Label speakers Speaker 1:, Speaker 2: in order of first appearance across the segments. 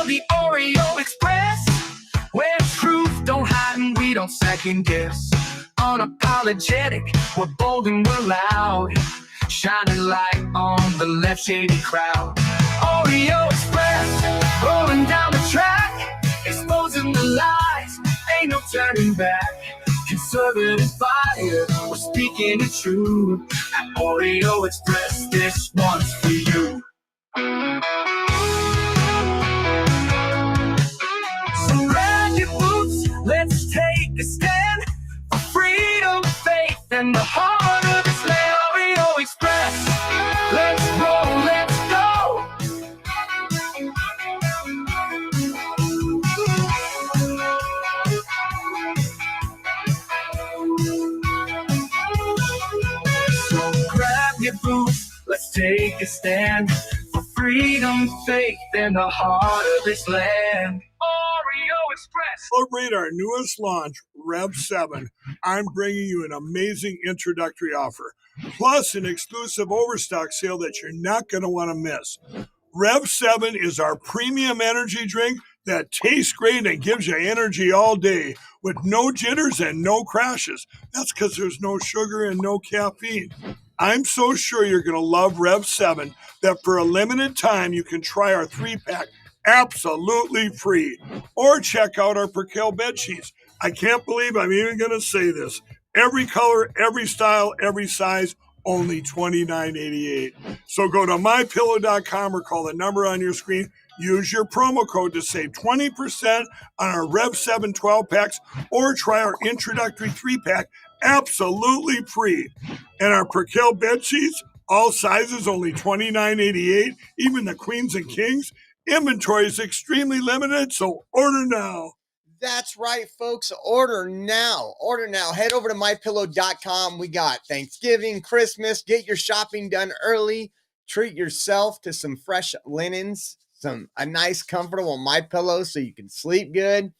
Speaker 1: of the Oreo Express, where truth don't hide and we don't second guess. Unapologetic, we're bold and we're loud, shining light on the left shady crowd. Oreo Express, rolling down the track, exposing the lies, ain't no turning back. Conservative fire, we're speaking the truth. At Oreo Express, this one's for you. So grab your boots, let's take a stand for freedom, faith, and the heart of this land. Oreo Express, let's roll, let's go. So grab your boots, let's take a stand for freedom, faith, and the heart of this land. Oreo Express.
Speaker 2: Celebrate our newest launch, Rev 7. I'm bringing you an amazing introductory offer, plus an exclusive overstock sale that you're not going to want to miss. Rev 7 is our premium energy drink that tastes great and gives you energy all day with no jitters and no crashes. That's because there's no sugar and no caffeine. I'm so sure you're going to love Rev 7 that for a limited time you can try our 3-pack absolutely free. Or check out our Percale bed sheets. I can't believe I'm even going to say this. Every color, every style, every size, only $29.88. So go to mypillow.com or call the number on your screen. Use your promo code to save 20% on our Rev 7 12-packs or try our introductory 3-pack absolutely free. And our Percale bed sheets, all sizes, only $29.88, even the queens and kings. Inventory is extremely limited, so order now.
Speaker 3: That's right, folks. Order now. Order now. Head over to mypillow.com. We got Thanksgiving, Christmas. Get your shopping done early. Treat yourself to some fresh linens, a nice, comfortable MyPillow so you can sleep good.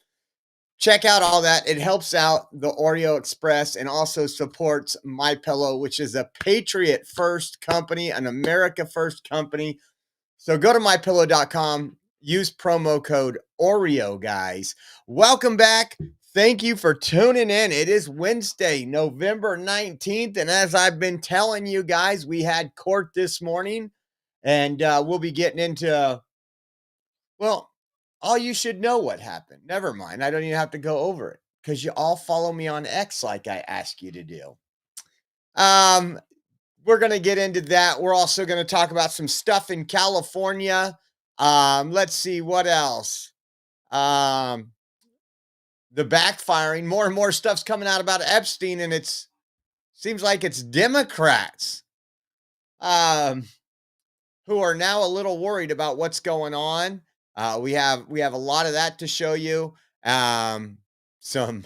Speaker 3: Check out all that. It helps out the Oreo Express and also supports MyPillow, which is a Patriot First company, an America First company. So go to mypillow.com. Use promo code Oreo, guys. Welcome back. Thank you for tuning in. It is Wednesday, November 19th. And as I've been telling you guys, we had court this morning. And we'll be getting into, well, all you should know what happened. Never mind. I don't even have to go over it because you all follow me on X like I asked you to do. We're going to get into that. We're also going to talk about some stuff in California. Let's see what else. The backfiring, more and more stuff's coming out about Epstein, and it seems like it's Democrats who are now a little worried about what's going on. We have a lot of that to show you. Some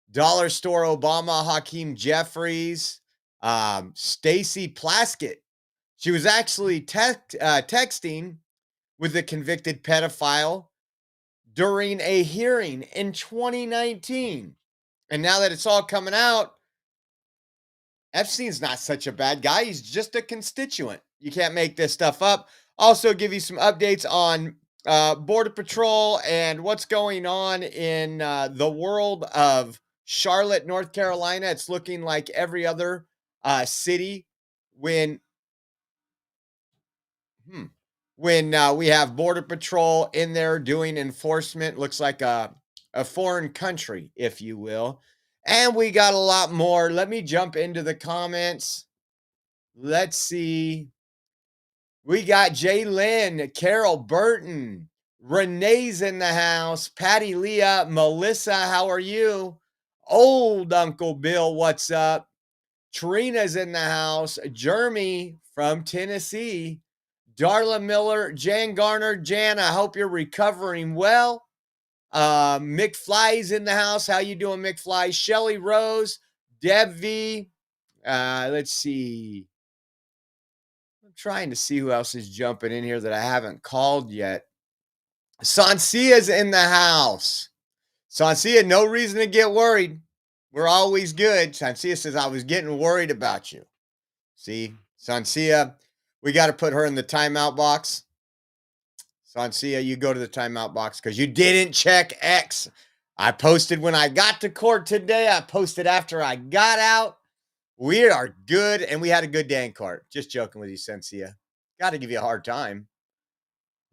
Speaker 3: dollar store Obama, Hakeem Jeffries, Stacey Plaskett. She was actually texting with a convicted pedophile during a hearing in 2019. And now that it's all coming out, Epstein's not such a bad guy. He's just a constituent. You can't make this stuff up. Also give you some updates on Border Patrol and what's going on in the world of Charlotte, North Carolina. It's looking like every other city when we have Border Patrol in there doing enforcement. Looks like a foreign country, if you will. And we got a lot more. Let me jump into the comments. Let's see. We got Jalen, Carol Burton, Renee's in the house, Patty Leah, Melissa, how are you? Old Uncle Bill, what's up? Trina's in the house, Jeremy from Tennessee, Darla Miller, Jan Garner. Jan, I hope you're recovering well. McFly's in the house. How you doing, McFly? Shelly Rose, Deb V. Let's see. I'm trying to see who else is jumping in here that I haven't called yet. Sancia's in the house. Sancia, no reason to get worried. We're always good. Sancia says, I was getting worried about you. See, Sancia, we got to put her in the timeout box. Sancia, you go to the timeout box because you didn't check X. I posted when I got to court today. I posted after I got out. We are good, and we had a good day in court. Just joking with you, Sancia. Got to give you a hard time.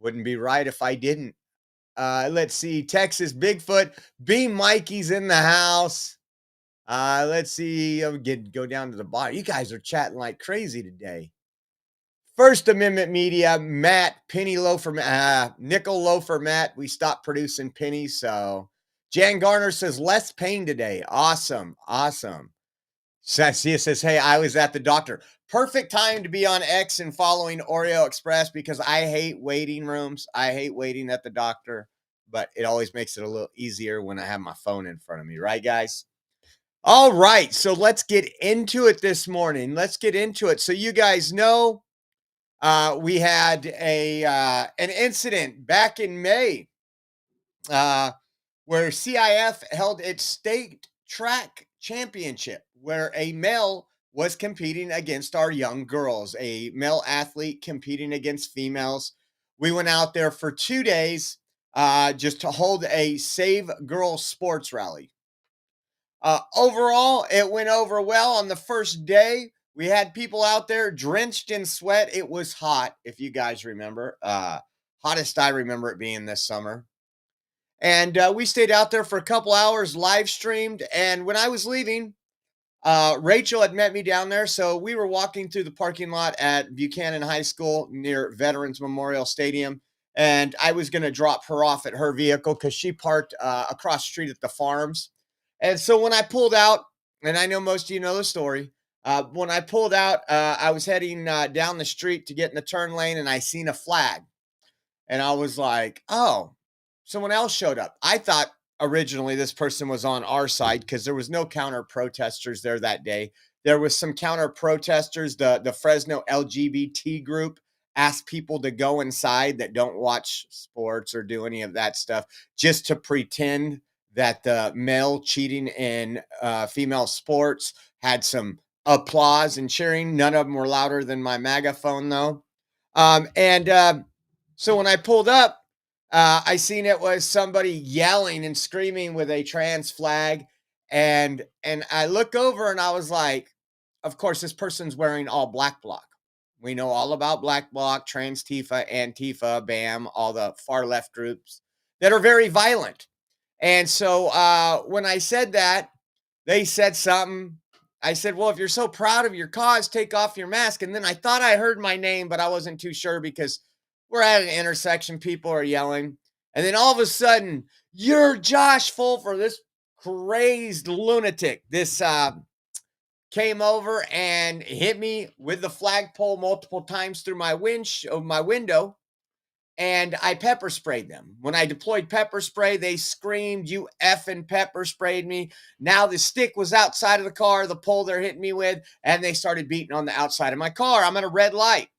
Speaker 3: Wouldn't be right if I didn't. Let's see. Texas Bigfoot. B. Mikey's in the house. Let's see. Go down to the bottom. You guys are chatting like crazy today. First Amendment Media, Matt, penny loafer, nickel loafer Matt. We stopped producing pennies. So Jan Garner says less pain today. Awesome. Sasia says, hey, I was at the doctor. Perfect time to be on X and following Oreo Express because I hate waiting rooms. I hate waiting at the doctor, but it always makes it a little easier when I have my phone in front of me. Right, guys? All right. So let's get into it this morning. So you guys know, we had an incident back in May where CIF held its state track championship where a male was competing against our young girls, a male athlete competing against females. We went out there for 2 days just to hold a Save Girls Sports rally. Overall, it went over well. On the first day, we had people out there drenched in sweat. It was hot, if you guys remember. Hottest I remember it being this summer. And we stayed out there for a couple hours, live streamed. And when I was leaving, Rachel had met me down there. So we were walking through the parking lot at Buchanan High School near Veterans Memorial Stadium. And I was going to drop her off at her vehicle because she parked across the street at the farms. And so when I pulled out, and I know most of you know the story, when I pulled out, I was heading down the street to get in the turn lane, and I seen a flag. And I was like, oh, someone else showed up. I thought originally this person was on our side because there was no counter protesters there that day. There was some counter protesters. The Fresno LGBT group asked people to go inside that don't watch sports or do any of that stuff just to pretend that the male cheating in female sports had some applause and cheering. None of them were louder than my MAGA phone, though. So when I pulled up, I seen it was somebody yelling and screaming with a trans flag. And I look over and I was like, of course, this person's wearing all black bloc. We know all about black bloc, trans Tifa, Antifa, BAM, all the far left groups that are very violent. And so when I said that, they said something. I said, well, if you're so proud of your cause, take off your mask. And then I thought I heard my name, but I wasn't too sure because we're at an intersection. People are yelling. And then all of a sudden, you're Josh Fulfer, this crazed lunatic. This came over and hit me with the flagpole multiple times through my window. And I pepper sprayed them. When I deployed pepper spray, they screamed, you effing pepper sprayed me. Now the stick was outside of the car, the pole they're hitting me with, and they started beating on the outside of my car. I'm at a red light.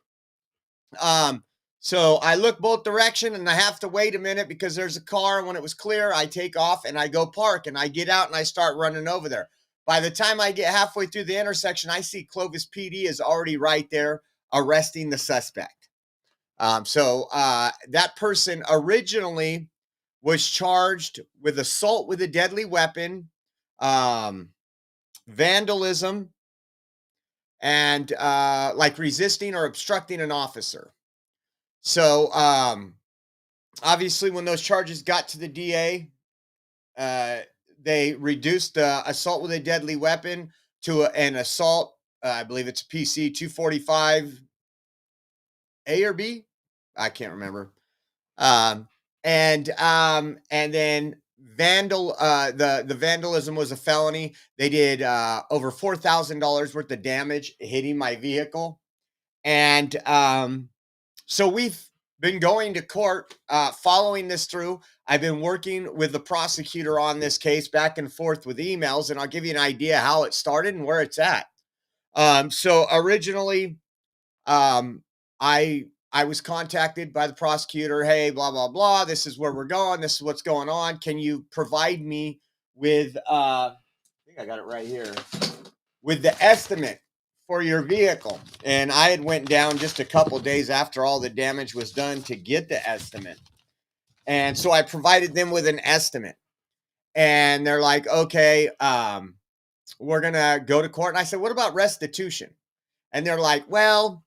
Speaker 3: So I look both directions and I have to wait a minute because there's a car. When it was clear, I take off and I go park and I get out and I start running over there. By the time I get halfway through the intersection, I see Clovis PD is already right there arresting the suspect. So that person originally was charged with assault with a deadly weapon, vandalism, and like resisting or obstructing an officer. So obviously when those charges got to the DA, they reduced assault with a deadly weapon to an assault. I believe it's a PC 245 A or B. I can't remember. And then the vandalism was a felony. They did over $4,000 worth of damage hitting my vehicle. And so we've been going to court, following this through. I've been working with the prosecutor on this case back and forth with emails, and I'll give you an idea how it started and where it's at. So originally, I was contacted by the prosecutor. Hey, blah, blah, blah. This is where we're going. This is what's going on. Can you provide me with, I think I got it right here, with the estimate for your vehicle. And I had went down just a couple days after all the damage was done to get the estimate. And so I provided them with an estimate. And they're like, okay, we're going to go to court. And I said, what about restitution? And they're like, well,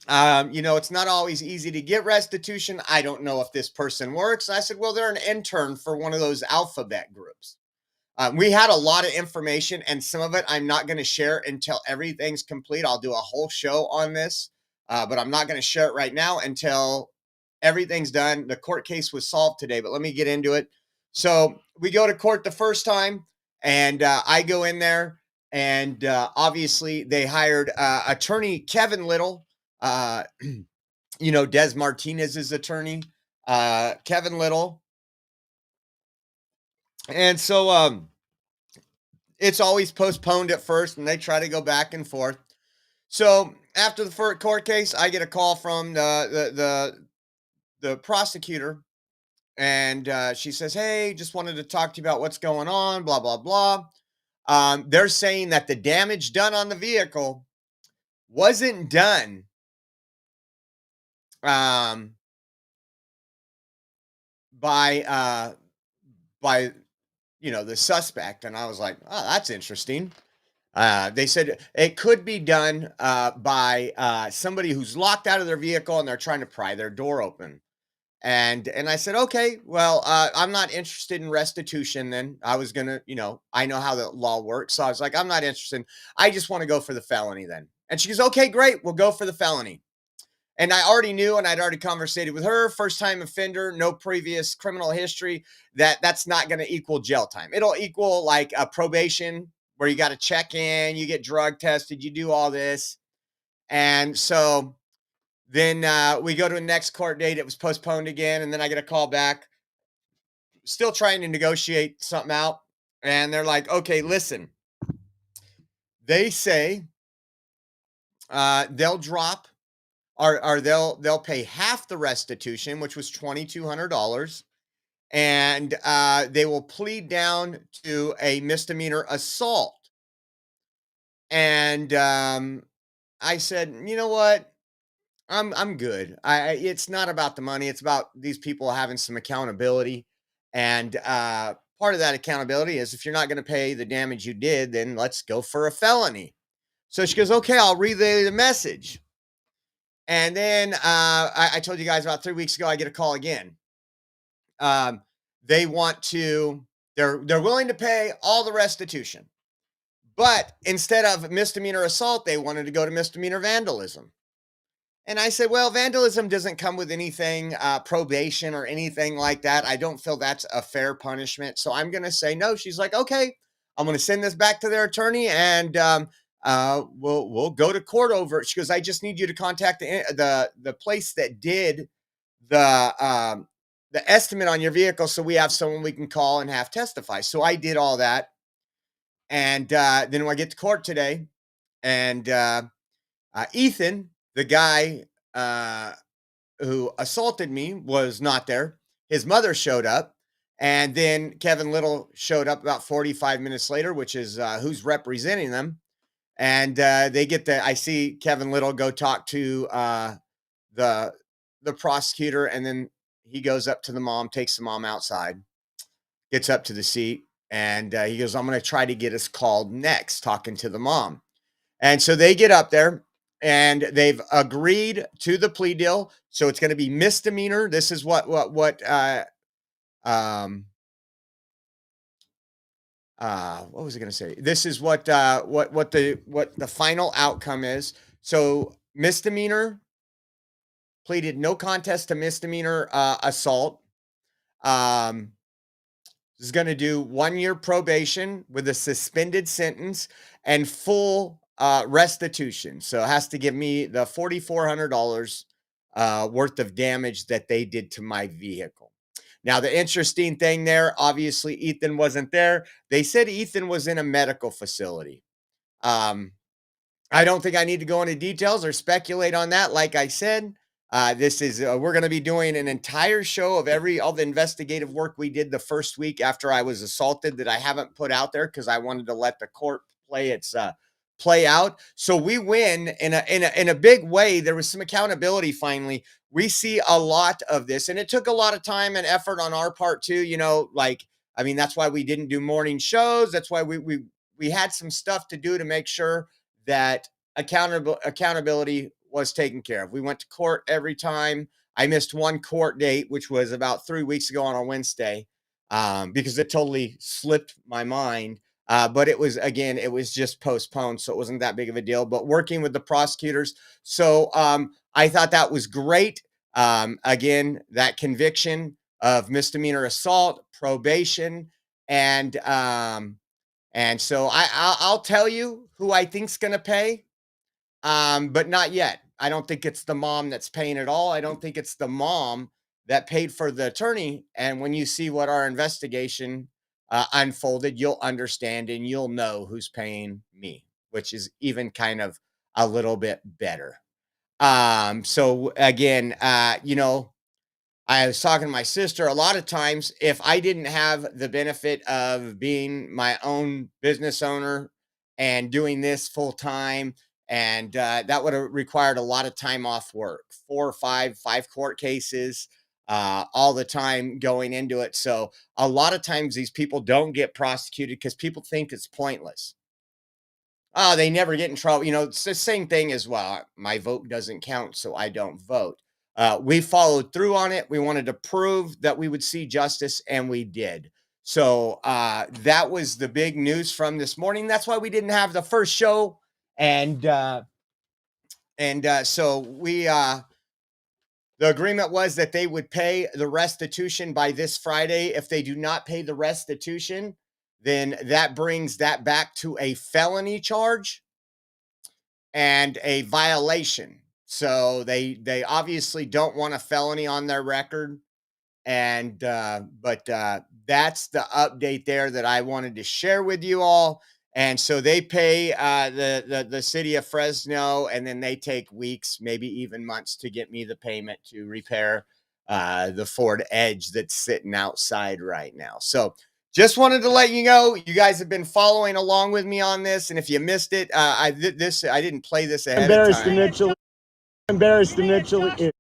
Speaker 3: it's not always easy to get restitution. I don't know if this person works. And I said, well, they're an intern for one of those alphabet groups. We had a lot of information, and some of it I'm not going to share until everything's complete. I'll do a whole show on this, but I'm not going to share it right now until everything's done. The court case was solved today, but let me get into it. So we go to court the first time, and I go in there, and obviously they hired attorney Kevin Little, Des Martinez's attorney, Kevin Little. And so it's always postponed at first, and they try to go back and forth. So after the first court case, I get a call from the prosecutor, and she says, hey, just wanted to talk to you about what's going on, blah, blah, blah. They're saying that the damage done on the vehicle wasn't done by the suspect. And I was like, oh, that's interesting. They said it could be done by somebody who's locked out of their vehicle and they're trying to pry their door open. And I said, okay, well, I'm not interested in restitution then. I was going to, I know how the law works. So I was like, I'm not interested. I just want to go for the felony then. And she goes, okay, great. We'll go for the felony. And I already knew, and I'd already conversated with her, first time offender, no previous criminal history, that's not going to equal jail time. It'll equal like a probation where you got to check in, you get drug tested, you do all this. And so then we go to the next court date. It was postponed again. And then I get a call back, still trying to negotiate something out. And they're like, okay, listen, they say they'll drop or they'll pay half the restitution, which was $2,200. And they will plead down to a misdemeanor assault. And I said, you know what? I'm good. It's not about the money. It's about these people having some accountability. And part of that accountability is if you're not going to pay the damage you did, then let's go for a felony. So she goes, okay, I'll relay the message. And then I told you guys about 3 weeks ago, I get a call again. They want to, they're willing to pay all the restitution. But instead of misdemeanor assault, they wanted to go to misdemeanor vandalism. And I said, well, vandalism doesn't come with anything, probation or anything like that. I don't feel that's a fair punishment. So I'm going to say no. She's like, okay, I'm going to send this back to their attorney and we'll go to court over it. She goes, I just need you to contact the place that did the estimate on your vehicle so we have someone we can call and have testify. So I did all that. And then I get to court today, and Ethan, the guy who assaulted me, was not there. His mother showed up, and then Kevin Little showed up about 45 minutes later, which is who's representing them. And I see Kevin Little go talk to the prosecutor, and then he goes up to the mom, takes the mom outside, gets up to the seat, and he goes, I'm going to try to get us called next, talking to the mom. And so they get up there, and they've agreed to the plea deal. So it's going to be misdemeanor. This is what was I going to say? This is what the final outcome is. So misdemeanor, pleaded no contest to misdemeanor assault. Is going to do 1 year probation with a suspended sentence and full restitution. So it has to give me the $4,400 worth of damage that they did to my vehicle. Now, the interesting thing there, obviously, Ethan wasn't there. They said Ethan was in a medical facility. I don't think I need to go into details or speculate on that. Like I said, we're going to be doing an entire show of all the investigative work we did the first week after I was assaulted that I haven't put out there because I wanted to let the court play its play out. So we win in a big way. There was some accountability finally. We see a lot of this, and it took a lot of time and effort on our part too. You know, like, I mean, that's why we didn't do morning shows. That's why we had some stuff to do to make sure that accountability was taken care of. We went to court every time. I missed one court date, which was about 3 weeks ago on a Wednesday, because it totally slipped my mind. But it was, again, it was just postponed, so it wasn't that big of a deal. But working with the prosecutors, so I thought that was great. Again, that conviction of misdemeanor assault, probation, and so I'll tell you who I think's going to pay, but not yet. I don't think it's the mom that's paying it all. I don't think it's the mom that paid for the attorney. And when you see what our investigation unfolded, you'll understand and you'll know who's paying me, which is even kind of a little bit better. So again, you know, I was talking to my sister. A lot of times, if I didn't have the benefit of being my own business owner and doing this full time, and that would have required a lot of time off work, 4 or 5 court cases, all the time going into it. So a lot of times these people don't get prosecuted because people think it's pointless. Oh, they never get in trouble. You know, it's the same thing as, well, my vote doesn't count, so I don't vote. We followed through on it. We wanted to prove that we would see justice, and we did. So that was the big news from this morning. That's why we didn't have the first show. And so we, the agreement was that they would pay the restitution by this Friday. If they do not pay the restitution, then that brings that back to a felony charge and a violation. So they obviously don't want a felony on their record. And but that's the update there that I wanted to share with you all. And so they pay the city of Fresno, and then they take weeks, maybe even months, to get me the payment to repair the Ford Edge that's sitting outside right now. So just wanted to let you know, you guys have been following along with me on this, and if you missed it, I didn't play this ahead of time.
Speaker 4: Embarrassed initially.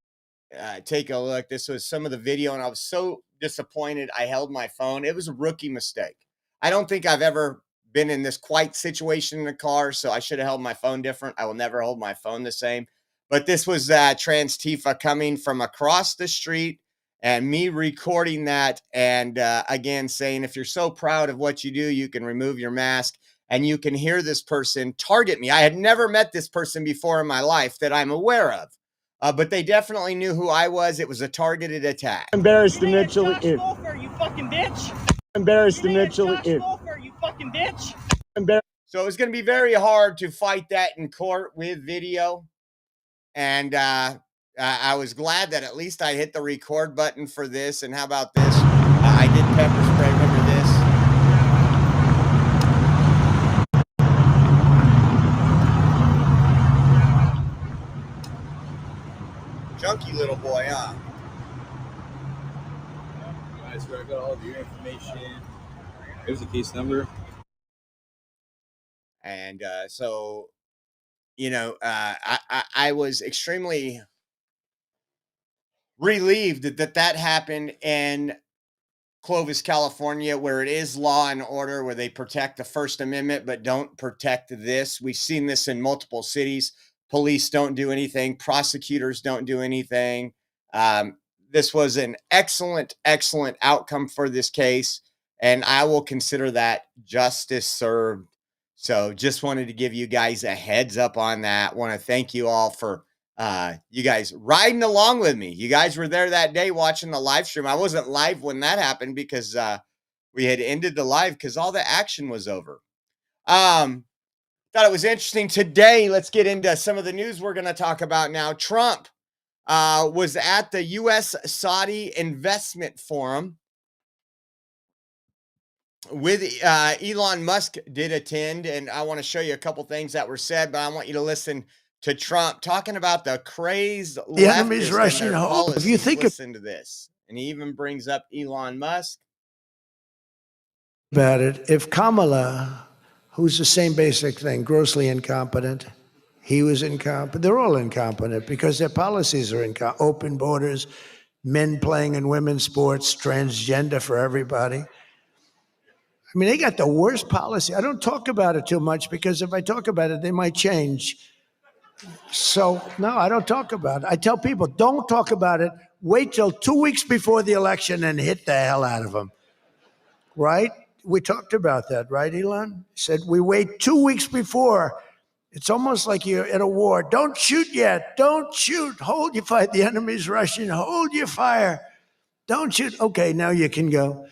Speaker 3: Take a look. This was some of the video, and I was so disappointed. I held my phone. It was a rookie mistake. I don't think I've ever been in this quite situation in a car, so I should have held my phone different. I will never hold my phone the same. But this was Trans Tifa coming from across the street, and me recording that, and again saying, if you're so proud of what you do, you can remove your mask. And you can hear this person target me. I had never met this person before in my life that I'm aware of. But they definitely knew who I was. It was a targeted attack.
Speaker 4: Embarrassed initially.
Speaker 5: You fucking bitch.
Speaker 4: Embarrassed initially.
Speaker 5: You fucking bitch.
Speaker 3: So it was going to be very hard to fight that in court with video. And I was glad that at least I hit the record button for this. And how about this? I did pepper spray. Remember this? Junky little boy, huh?
Speaker 6: That's where I got all of your information. Here's the case number.
Speaker 3: And so, you know, I was extremely relieved that happened in Clovis, California, where it is law and order, where they protect the First Amendment but don't protect this. We've seen this in multiple cities. Police don't do anything. Prosecutors don't do anything. This was an excellent, excellent outcome for this case, and I will consider that justice served. So just wanted to give you guys a heads up on that. Want to thank you all for you guys riding along with me. You guys were there that day watching the live stream. I wasn't live when that happened because we had ended the live because all the action was over. Thought it was interesting today. Let's get into some of the news we're going to talk about now. Trump was at the U.S. Saudi Investment Forum with Elon Musk did attend, and I want to show you a couple things that were said, but I want you to listen to Trump talking about the crazed
Speaker 4: The enemy's
Speaker 3: leftists
Speaker 4: rushing
Speaker 3: and their
Speaker 4: home. If you
Speaker 3: policies.
Speaker 4: think
Speaker 3: Listen to this, and he even brings up Elon Musk.
Speaker 4: about it, if Kamala
Speaker 7: who's the same basic thing, grossly incompetent. He was incompetent. They're all incompetent because their policies are incompetent. Open borders, men playing in women's sports, transgender for everybody. I mean, they got the worst policy. I don't talk about it too much because if I talk about it, they might change. So, no, I don't talk about it. I tell people, don't talk about it. Wait till 2 weeks before the election and hit the hell out of them. Right? We talked about that, right, Elon? Said we wait 2 weeks before. It's almost like you're in a war. Don't shoot yet. Don't shoot. Hold your fire. The enemy's rushing. Hold your fire. Don't shoot. Okay, now you can go.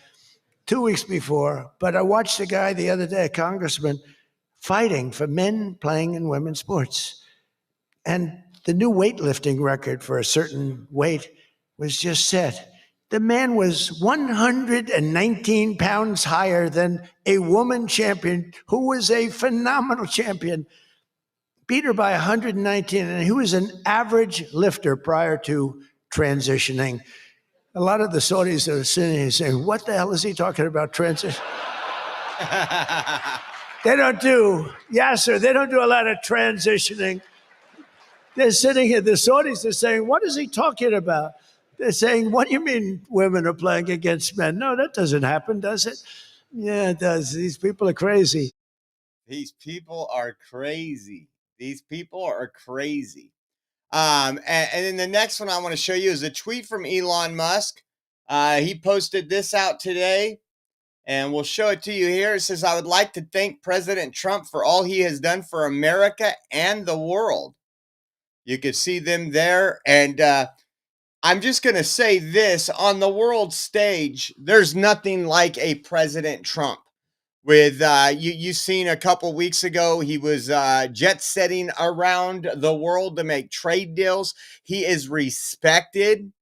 Speaker 7: 2 weeks before. But I watched a guy the other day, a congressman, fighting for men playing in women's sports. And the new weightlifting record for a certain weight was just set. The man was 119 pounds higher than a woman champion who was a phenomenal champion. Beat her by 119, and he was an average lifter prior to transitioning. A lot of the Saudis that are sitting here saying, what the hell is he talking about transition? They don't do, Yasser, they don't do a lot of transitioning. They're sitting here, the Saudis are saying, what is he talking about? They're saying, what do you mean women are playing against men? No, that doesn't happen, does it? Yeah, it does. These people are crazy.
Speaker 3: These people are crazy. These people are crazy. And then the next one I want to show you is a tweet from Elon Musk. He posted this out today, and we'll show it to you here. It says, I would like to thank President Trump for all he has done for America and the world. You could see them there. And I'm just going to say this, on the world stage, there's nothing like a President Trump. With you seen a couple weeks ago, he was jet setting around the world to make trade deals. He is respected.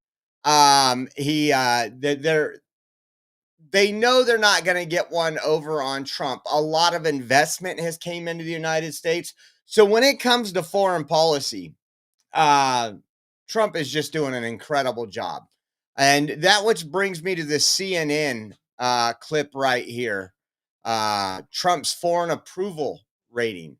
Speaker 3: They know they're not going to get one over on Trump. A lot of investment has came into the United States. So when it comes to foreign policy, Trump is just doing an incredible job. And that which brings me to this CNN clip right here. Trump's foreign approval rating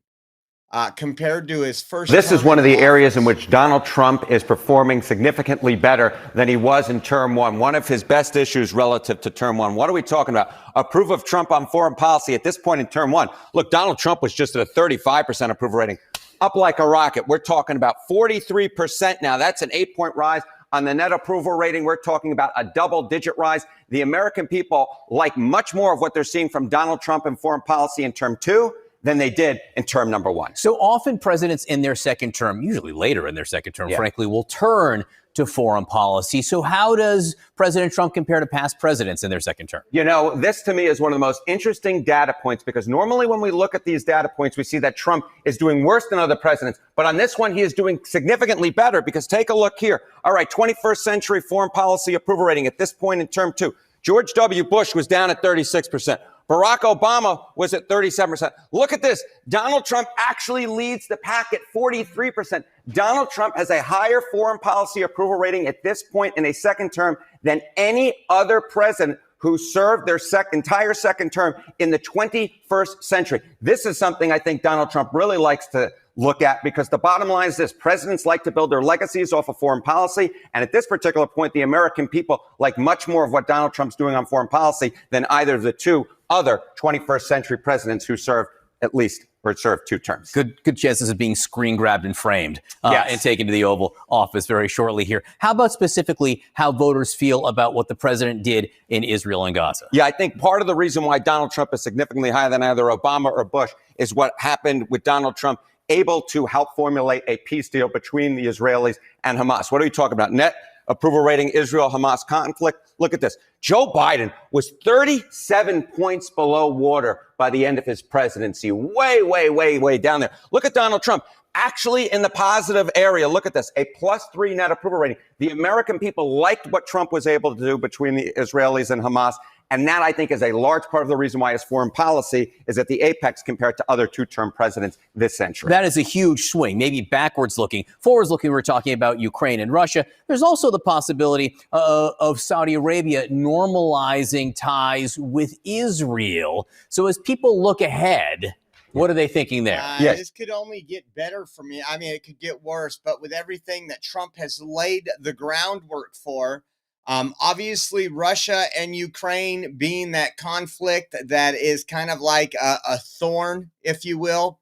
Speaker 3: compared to his first.
Speaker 8: This is one of the areas in which Donald Trump is performing significantly better than he was in term one. One of his best issues relative to term one. What are we talking about? Approve of Trump on foreign policy at this point in term one. Look, Donald Trump was just at a 35% approval rating, up like a rocket. We're talking about 43% now. That's an 8-point rise. On the net approval rating, we're talking about a double-digit rise. The American people like much more of what they're seeing from Donald Trump in foreign policy in term two than they did in term number one.
Speaker 9: So often presidents in their second term, usually later in their second term, frankly, will turn to foreign policy. So how does President Trump compare to past presidents in their second term?
Speaker 8: You know, this to me is one of the most interesting data points, because normally when we look at these data points, we see that Trump is doing worse than other presidents. But on this one, he is doing significantly better, because take a look here. All right, 21st century foreign policy approval rating at this point in term two. George W. Bush was down at 36%. Barack Obama was at 37%. Look at this. Donald Trump actually leads the pack at 43%. Donald Trump has a higher foreign policy approval rating at this point in a second term than any other president who served their entire second term in the 21st century. This is something I think Donald Trump really likes to look at, because the bottom line is this: presidents like to build their legacies off of foreign policy. And at this particular point, the American people like much more of what Donald Trump's doing on foreign policy than either of the two other 21st century presidents who served at least or served two terms.
Speaker 9: Good chances of being screen grabbed and framed and taken to the Oval Office very shortly here. How about specifically how voters feel about what the president did in Israel and Gaza?
Speaker 8: Yeah, I think part of the reason why Donald Trump is significantly higher than either Obama or Bush is what happened with Donald Trump able to help formulate a peace deal between the Israelis and Hamas. What are we talking about? Net approval rating, Israel-Hamas conflict. Look at this. Joe Biden was 37 points below water by the end of his presidency. Way down there. Look at Donald Trump. Actually in the positive area. Look at this. A +3 net approval rating. The American people liked what Trump was able to do between the Israelis and Hamas. And that, I think, is a large part of the reason why his foreign policy is at the apex compared to other two-term presidents this century.
Speaker 9: That is a huge swing, maybe backwards looking. Forwards looking, we're talking about Ukraine and Russia. There's also the possibility of Saudi Arabia normalizing ties with Israel. So as people look ahead, What are they thinking there?
Speaker 3: This could only get better for me. I mean, it could get worse, but with everything that Trump has laid the groundwork for, obviously Russia and Ukraine being that conflict that is kind of like a thorn, if you will.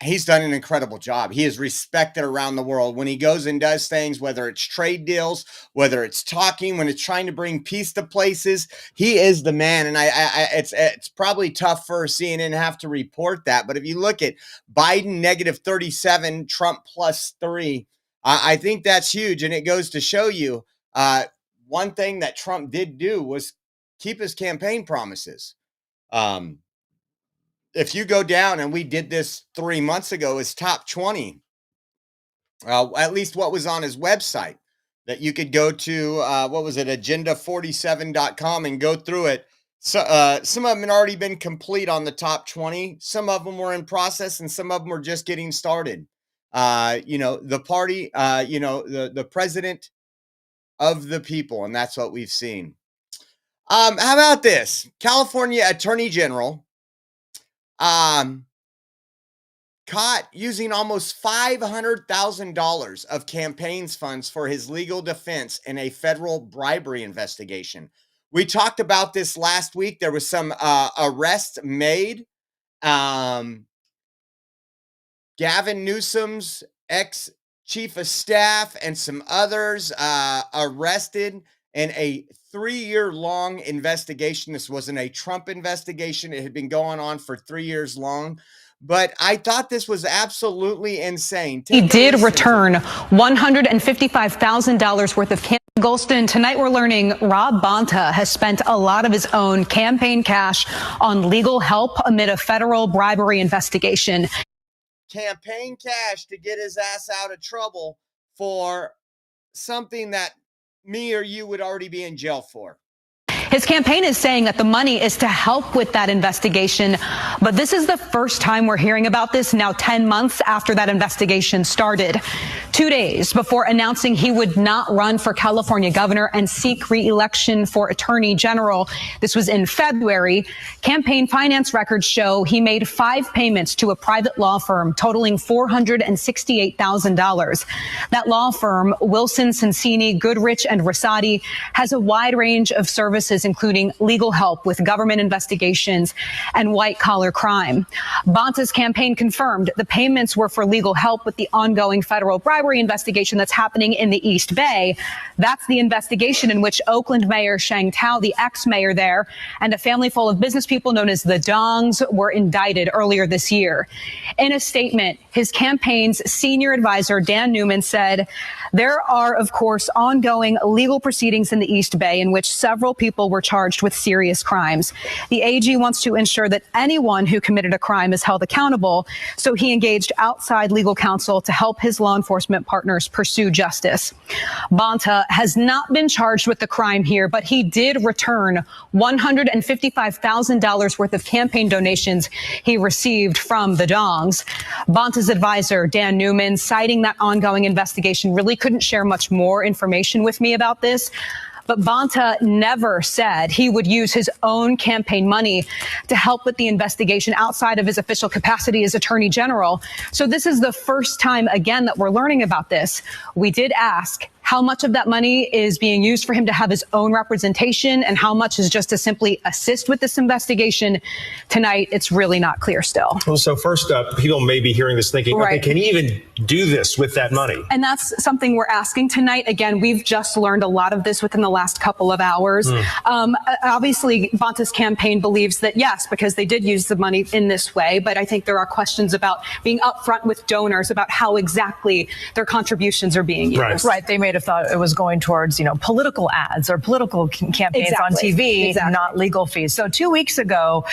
Speaker 3: He's done an incredible job. He is respected around the world when he goes and does things, whether it's trade deals, whether it's talking, when it's trying to bring peace to places. He is the man. And it's probably tough for CNN to have to report that. But if you look at Biden -37, Trump +3, I think that's huge. And it goes to show you one thing that Trump did do was keep his campaign promises. If you go down, and we did this 3 months ago, his top 20, at least what was on his website, that you could go to, what was it, agenda47.com and go through it. So some of them had already been complete on the top 20. Some of them were in process, and some of them were just getting started. The party, the president of the people, and that's what we've seen. How about this? California Attorney General caught using almost $500,000 of campaigns funds for his legal defense in a federal bribery investigation. We talked about this last week. There was some arrests made. Gavin Newsom's ex-chief of staff and some others arrested in a 3-year-long investigation. This wasn't a Trump investigation. It had been going on for 3 years long. But I thought this was absolutely insane.
Speaker 10: He did return $155,000 worth of campaign. Golston, tonight we're learning Rob Bonta has spent a lot of his own campaign cash on legal help amid a federal bribery investigation.
Speaker 3: Campaign cash to get his ass out of trouble for something that me or you would already be in jail for.
Speaker 10: His campaign is saying that the money is to help with that investigation, but this is the first time we're hearing about this now 10 months after that investigation started. 2 days before announcing he would not run for California governor and seek re-election for attorney general. This was in February. Campaign finance records show he made 5 payments to a private law firm totaling $468,000. That law firm, Wilson, Sonsini, Goodrich, and Rosati, has a wide range of services, including legal help with government investigations and white-collar crime. Bonta's campaign confirmed the payments were for legal help with the ongoing federal bribery investigation that's happening in the East Bay. That's the investigation in which Oakland Mayor Shang Tao, the ex-mayor there, and a family full of business people known as the Dongs were indicted earlier this year. In a statement, his campaign's senior advisor, Dan Newman, said, "There are, of course, ongoing legal proceedings in the East Bay in which several people were charged with serious crimes. The AG wants to ensure that anyone who committed a crime is held accountable, so he engaged outside legal counsel to help his law enforcement partners pursue justice." Bonta has not been charged with the crime here, but he did return $155,000 worth of campaign donations he received from the Dongs. Bonta's advisor, Dan Newman, citing that ongoing investigation, really couldn't share much more information with me about this. But Bonta never said he would use his own campaign money to help with the investigation outside of his official capacity as Attorney General. So this is the first time, again, that we're learning about this. We did ask how much of that money is being used for him to have his own representation and how much is just to simply assist with this investigation. Tonight, it's really not clear still.
Speaker 11: Well, so first up, people may be hearing this thinking,
Speaker 10: right,
Speaker 11: okay, can he even do this with that money?
Speaker 10: And that's something we're asking tonight. Again, we've just learned a lot of this within the last couple of hours. Obviously, Bonta's campaign believes that, yes, because they did use the money in this way, but I think there are questions about being upfront with donors about how exactly their contributions are being used.
Speaker 12: Right. They may have thought it was going towards, political ads or political campaigns on TV, not legal fees. So 2 weeks ago,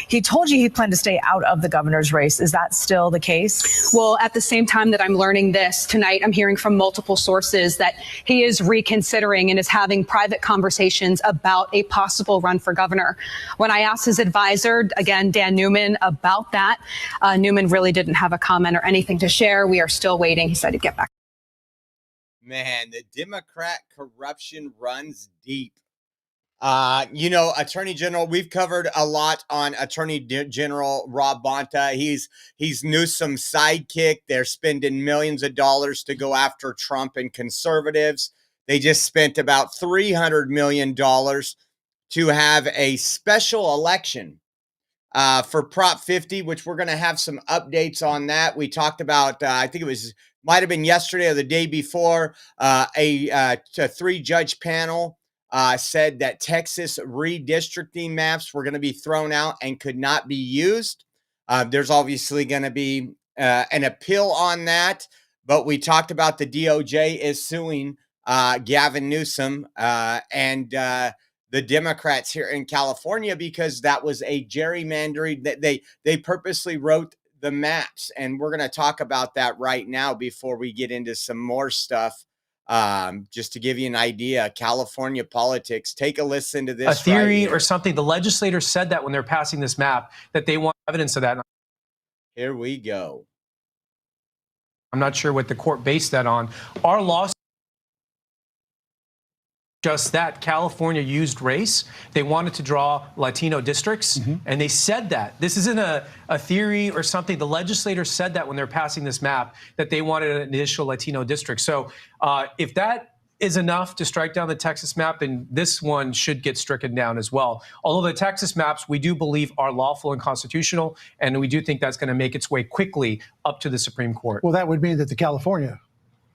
Speaker 12: he told you he planned to stay out of the governor's race. Is that still the case?
Speaker 10: Well, at the same time that I'm learning this tonight, I'm hearing from multiple sources that he is reconsidering and is having private conversations about a possible run for governor. When I asked his advisor, again, Dan Newman, about that, Newman really didn't have a comment or anything to share. We are still waiting. He said he'd get back.
Speaker 3: Man, the Democrat corruption runs deep. Attorney General, we've covered a lot on Attorney General Rob Bonta. He's Newsom's sidekick. They're spending millions of dollars to go after Trump and conservatives. They just spent about $300 million to have a special election for Prop 50, which we're going to have some updates on that. We talked about, I think it might have been yesterday or the day before, a 3-judge panel said that Texas redistricting maps were going to be thrown out and could not be used. There's obviously going to be an appeal on that, but we talked about the DOJ is suing Gavin Newsom and the Democrats here in California because that was a gerrymandering that they purposely wrote the maps. And we're going to talk about that right now before we get into some more stuff. Just to give you an idea, California politics, take a listen to this.
Speaker 13: A theory or something. The legislators said that when they're passing this map, that they want evidence of that.
Speaker 3: Here we go.
Speaker 13: I'm not sure what the court based that on. Our law just that California used race. They wanted to draw Latino districts, and they said that. This isn't a theory or something. The legislators said that when they're passing this map, that they wanted an additional Latino district. So if that is enough to strike down the Texas map, then this one should get stricken down as well. Although the Texas maps, we do believe are lawful and constitutional, and we do think that's going to make its way quickly up to the Supreme Court.
Speaker 14: Well, that would mean that the California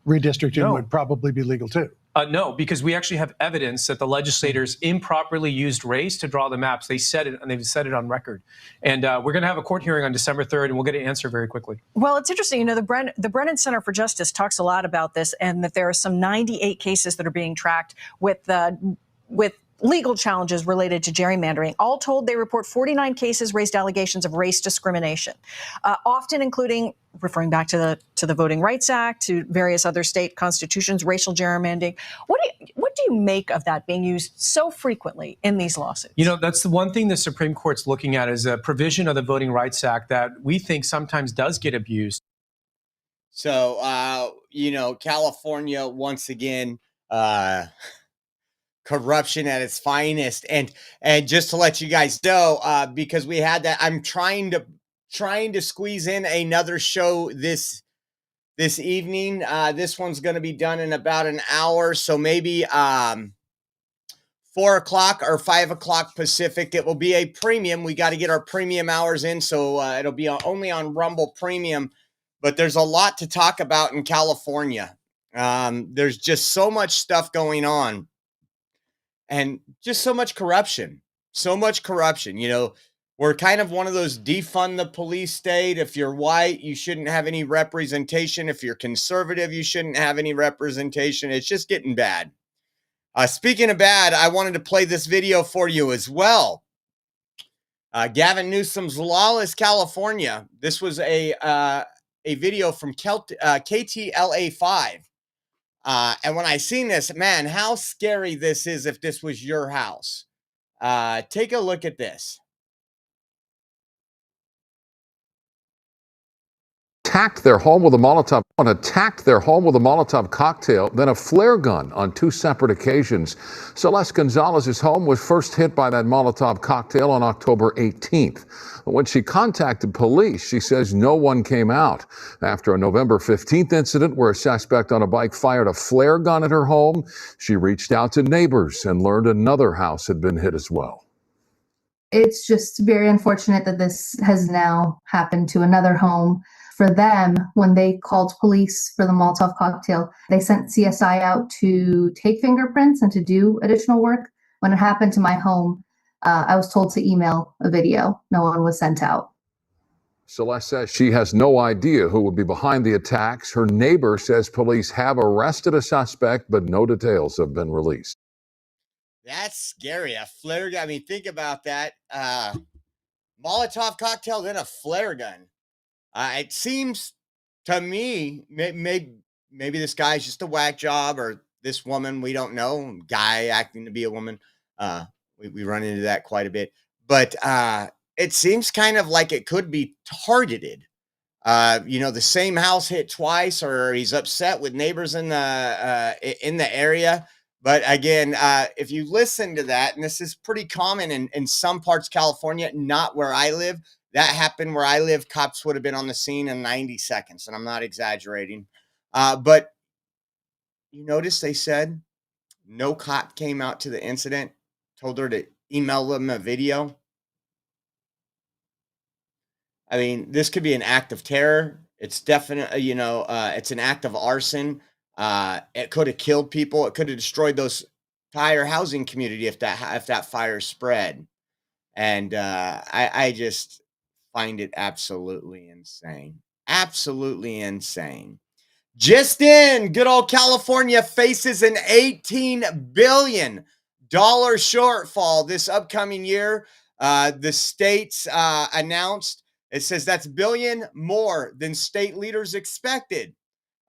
Speaker 14: redistricting would probably be legal too.
Speaker 13: No, because we actually have evidence that the legislators improperly used race to draw the maps. They said it, and they've said it on record. And we're going to have a court hearing on December 3rd, and we'll get an answer very quickly.
Speaker 12: Well, it's interesting. You know, the Brennan Center for Justice talks a lot about this, and that there are some 98 cases that are being tracked with legal challenges related to gerrymandering. All told, they report 49 cases raised allegations of race discrimination, often including, referring back to the Voting Rights Act, to various other state constitutions, racial gerrymandering. What do you make of that being used so frequently in these lawsuits?
Speaker 13: You know, that's the one thing the Supreme Court's looking at is a provision of the Voting Rights Act that we think sometimes does get abused.
Speaker 3: So, California, once again, corruption at its finest. And just to let you guys know, because we had that, I'm trying to squeeze in another show this evening. This one's going to be done in about an hour. So maybe 4 o'clock or 5 o'clock Pacific. It will be a premium. We got to get our premium hours in. So it'll be only on Rumble Premium. But there's a lot to talk about in California. There's just so much stuff going on. And just so much corruption. You know, we're kind of one of those defund the police state. If you're white, you shouldn't have any representation. If you're conservative, you shouldn't have any representation. It's just getting bad. Speaking of bad, I wanted to play this video for you as well. Gavin Newsom's Lawless California. This was a video from KTLA5. And when I seen this, man, how scary this is if this was your house. Take a look at this.
Speaker 15: Attacked their home with a Molotov cocktail, then a flare gun on 2 separate occasions. Celeste Gonzalez's home was first hit by that Molotov cocktail on October 18th. When she contacted police, she says no one came out. After a November 15th incident where a suspect on a bike fired a flare gun at her home, she reached out to neighbors and learned another house had been hit as well.
Speaker 16: It's just very unfortunate that this has now happened to another home. For them, when they called police for the Molotov cocktail, they sent CSI out to take fingerprints and to do additional work. When it happened to my home, I was told to email a video. No one was sent out.
Speaker 15: Celeste says she has no idea who would be behind the attacks. Her neighbor says police have arrested a suspect, but no details have been released.
Speaker 3: That's scary. A flare gun. I mean, think about that. Molotov cocktail, then a flare gun. It seems to me, maybe this guy's just a whack job, or this woman, we don't know, guy acting to be a woman. We run into that quite a bit. But it seems kind of like it could be targeted. The same house hit twice, or he's upset with neighbors in the area. But again, if you listen to that, and this is pretty common in some parts of California, not where I live, that happened where I live, cops would have been on the scene in 90 seconds. And I'm not exaggerating. But you notice they said no cop came out to the incident, told her to email them a video. I mean, this could be an act of terror. It's definitely, it's an act of arson. It could have killed people. It could have destroyed those entire housing community if that fire spread. And I just find it absolutely insane. Absolutely insane. Just in, good old California faces an $18 billion shortfall this upcoming year. The states announced, it says that's billion more than state leaders expected.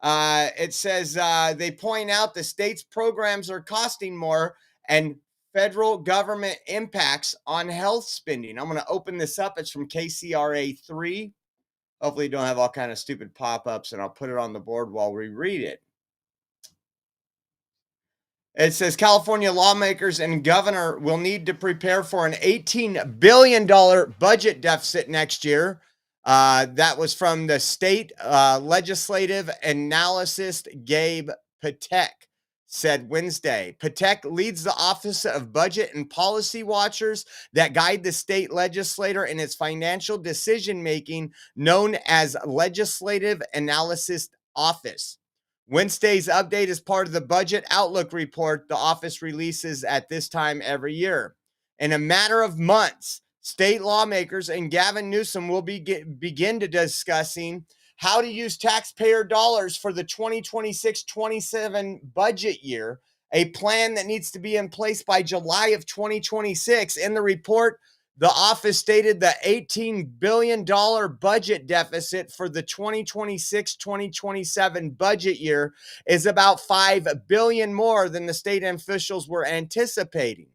Speaker 3: It says they point out the state's programs are costing more and federal government impacts on health spending. I'm going to open this up. It's from KCRA 3. Hopefully you don't have all kind of stupid pop-ups, and I'll put it on the board while we read it. It says California lawmakers and governor will need to prepare for an $18 billion budget deficit next year. That was from the state legislative analyst Gabe Patek, said Wednesday. Patek leads the Office of Budget and Policy Watchers that guide the state legislator in its financial decision-making, known as Legislative Analysis Office. Wednesday's update is part of the Budget Outlook report the office releases at this time every year. In a matter of months, state lawmakers and Gavin Newsom will begin to discussing how to use taxpayer dollars for the 2026-27 budget year, a plan that needs to be in place by July of 2026. In the report, the office stated the $18 billion budget deficit for the 2026-2027 budget year is about $5 billion more than the state officials were anticipating.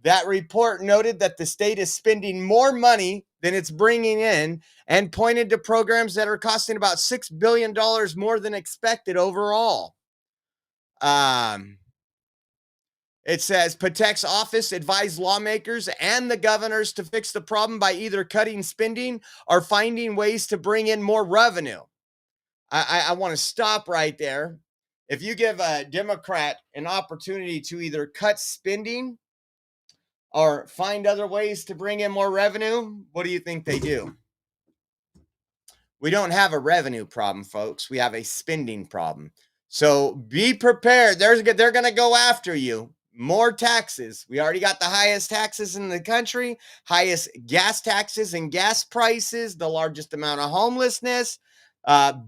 Speaker 3: That report noted that the state is spending more money than it's bringing in and pointed to programs that are costing about $6 billion more than expected overall. It says Patek's office advised lawmakers and the governors to fix the problem by either cutting spending or finding ways to bring in more revenue. I want to stop right there. If you give a Democrat an opportunity to either cut spending or find other ways to bring in more revenue, what do you think they do? We don't have a revenue problem, folks. We have a spending problem. So be prepared. They're going to go after you. More taxes. We already got the highest taxes in the country, highest gas taxes and gas prices, the largest amount of homelessness.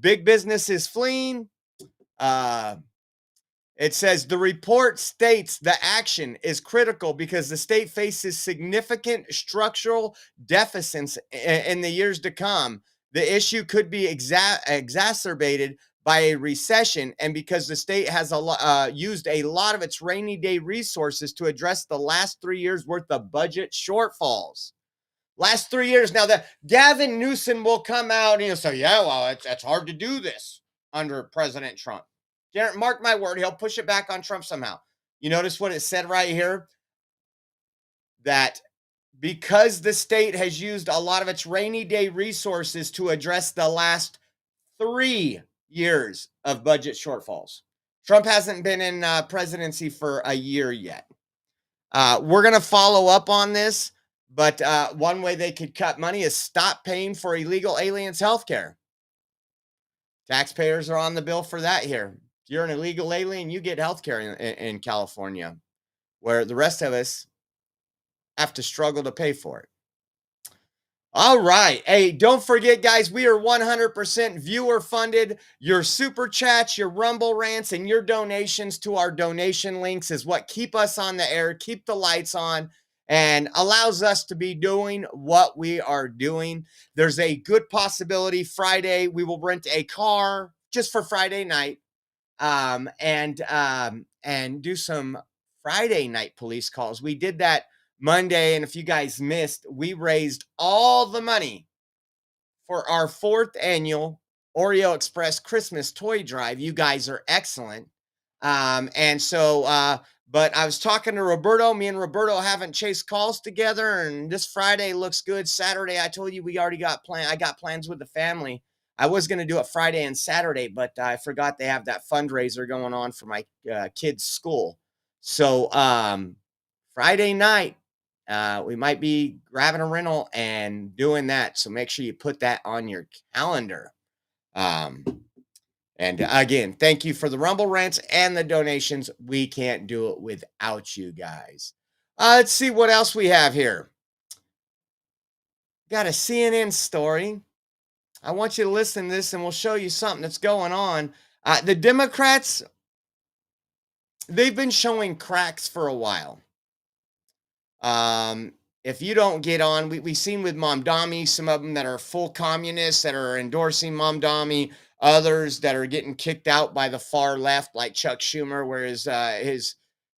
Speaker 3: Big business is fleeing. It says the report states the action is critical because the state faces significant structural deficits in the years to come. The issue could be exacerbated by a recession, and because the state has used a lot of its rainy day resources to address the last 3 years worth of budget shortfalls. Last 3 years. Now, that Gavin Newsom will come out and he'll say, yeah, well, it's hard to do this under President Trump. Mark my word, he'll push it back on Trump somehow. You notice what it said right here? That because the state has used a lot of its rainy day resources to address the last 3 years of budget shortfalls. Trump hasn't been in presidency for a year yet. We're going to follow up on this, but one way they could cut money is stop paying for illegal aliens' health care. Taxpayers are on the bill for that here. If you're an illegal alien, you get health care in California, where the rest of us have to struggle to pay for it. All right. Hey, don't forget, guys, we are 100% viewer funded. Your super chats, your Rumble rants, and your donations to our donation links is what keep us on the air, keep the lights on, and allows us to be doing what we are doing. There's a good possibility Friday we will rent a car just for Friday night, and do some Friday night police calls. We did that Monday, and if you guys missed, we raised all the money for our 4th annual Oreo Express Christmas toy drive. You guys are excellent. And so, but I was talking to Roberto. Me and Roberto haven't chased calls together, and this Friday looks good. Saturday, I told you we already got I got plans with the family. I was going to do it Friday and Saturday, but I forgot they have that fundraiser going on for my kids' school. So Friday night, we might be grabbing a rental and doing that. So make sure you put that on your calendar. And again, thank you for the Rumble rants and the donations. We can't do it without you guys. Let's see what else we have here. Got a CNN story. I want you to listen to this and we'll show you something that's going on. The Democrats, they've been showing cracks for a while. If you don't get on, we've seen with Mamdani, some of them that are full communists that are endorsing Mamdani, others that are getting kicked out by the far left, like Chuck Schumer, where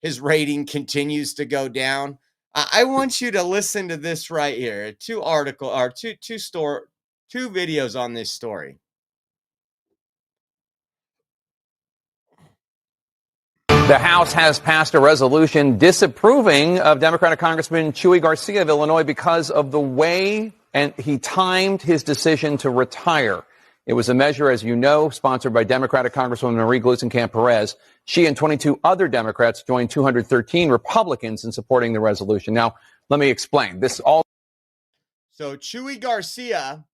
Speaker 3: his rating continues to go down. I want you to listen to this right here. Two videos on this story.
Speaker 8: The House has passed a resolution disapproving of Democratic Congressman Chuy Garcia of Illinois because of the way and he timed his decision to retire. It was a measure, as you know, sponsored by Democratic Congresswoman Marie Gluesenkamp-Perez. She and 22 other Democrats joined 213 Republicans in supporting the resolution. Now, let me explain.
Speaker 3: So Chuy Garcia,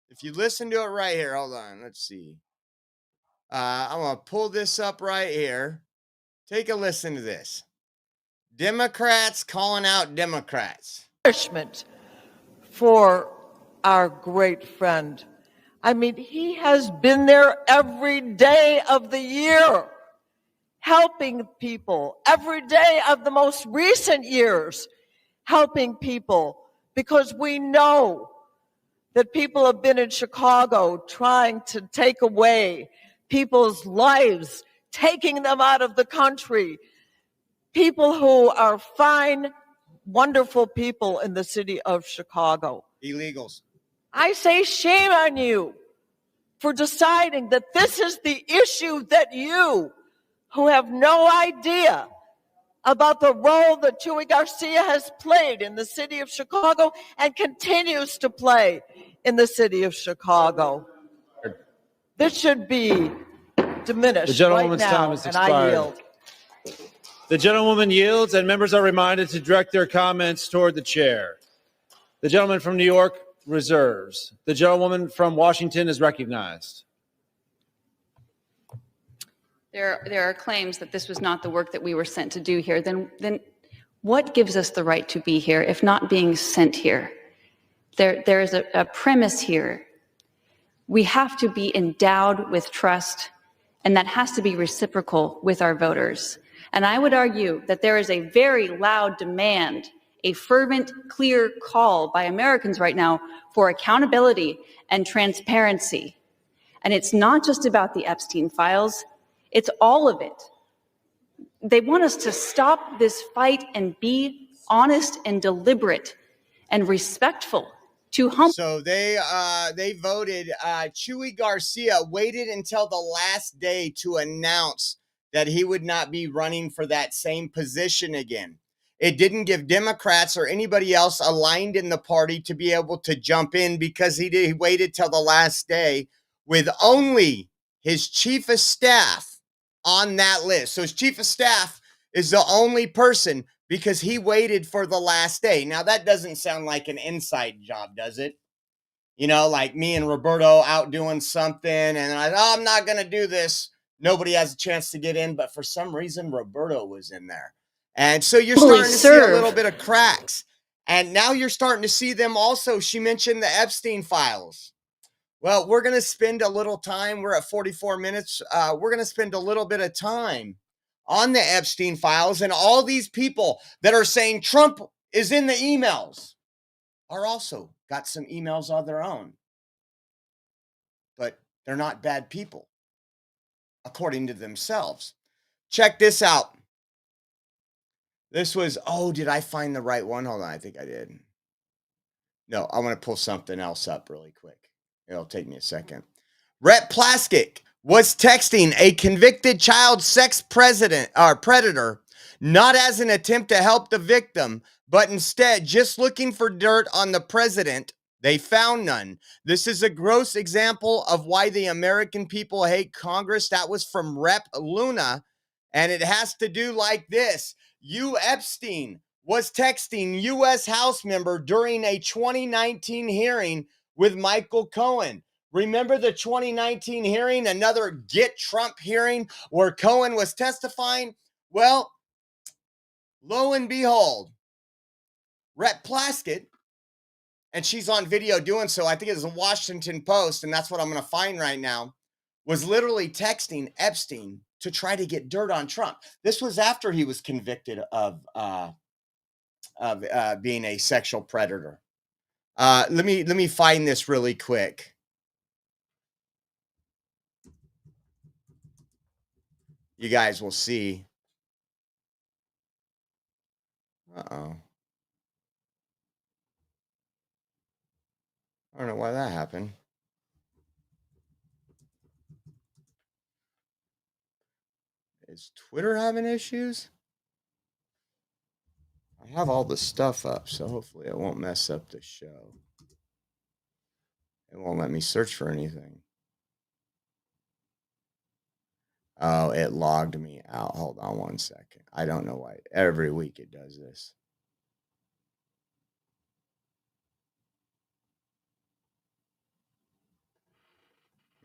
Speaker 3: if you listen to it right here, hold on, let's see. I'm going to pull this up right here. Take a listen to this. Democrats calling out Democrats.
Speaker 17: Punishment for our great friend. I mean, he has been there every day of the year, helping people, every day of the most recent years, helping people, because we know that people have been in Chicago trying to take away people's lives, taking them out of the country. People who are fine, wonderful people in the city of Chicago.
Speaker 3: Illegals.
Speaker 17: I say shame on you for deciding that this is the issue that you, who have no idea about the role that Chuy Garcia has played in the city of Chicago and continues to play in the city of Chicago. This should be diminished.
Speaker 18: The gentlewoman's
Speaker 17: right now,
Speaker 18: time has
Speaker 17: and I
Speaker 18: expired.
Speaker 17: yield.
Speaker 18: The gentlewoman yields, and members are reminded to direct their comments toward the chair. The gentleman from New York reserves. The gentlewoman from Washington is recognized.
Speaker 19: There are claims that this was not the work that we were sent to do here. Then what gives us the right to be here if not being sent here? There is a premise here. We have to be endowed with trust, and that has to be reciprocal with our voters. And I would argue that there is a very loud demand, a fervent, clear call by Americans right now for accountability and transparency. And it's not just about the Epstein files, it's all of it. They want us to stop this fight and be honest and deliberate and respectful.
Speaker 3: So they voted. Chuy Garcia waited until the last day to announce that he would not be running for that same position again. It didn't give Democrats or anybody else aligned in the party to be able to jump in because he waited till the last day with only his chief of staff on that list. So his chief of staff is the only person because he waited for the last day. Now, that doesn't sound like an inside job, does it? You know, like me and Roberto out doing something and I'm not going to do this. Nobody has a chance to get in, but for some reason, Roberto was in there. And so you're starting to see a little bit of cracks. And now you're starting to see them also. She mentioned the Epstein files. Well, we're going to spend a little time. We're at 44 minutes. We're going to spend a little bit of time on the Epstein files, and all these people that are saying Trump is in the emails are also got some emails of their own. But they're not bad people, according to themselves. Check this out. This was, did I find the right one? Hold on, I think I did. No, I want to pull something else up really quick. It'll take me a second. Rhett Plaskett was texting a convicted child sex predator, not as an attempt to help the victim, but instead just looking for dirt on the president. They found none. This is a gross example of why the American people hate Congress. That was from Rep. Luna, and it has to do like this. Epstein was texting U.S. House member during a 2019 hearing with Michael Cohen. Remember the 2019 hearing, another Get Trump hearing where Cohen was testifying? Well, lo and behold, Rep. Plaskett, and she's on video doing so, I think it was the Washington Post, and that's what I'm going to find right now, was literally texting Epstein to try to get dirt on Trump. This was after he was convicted of being a sexual predator. Let me find this really quick. You guys will see. Uh-oh. I don't know why that happened. Is Twitter having issues? I have all the stuff up, so hopefully it won't mess up the show. It won't let me search for anything. Oh, it logged me out. Hold on one second. I don't know why. Every week it does this.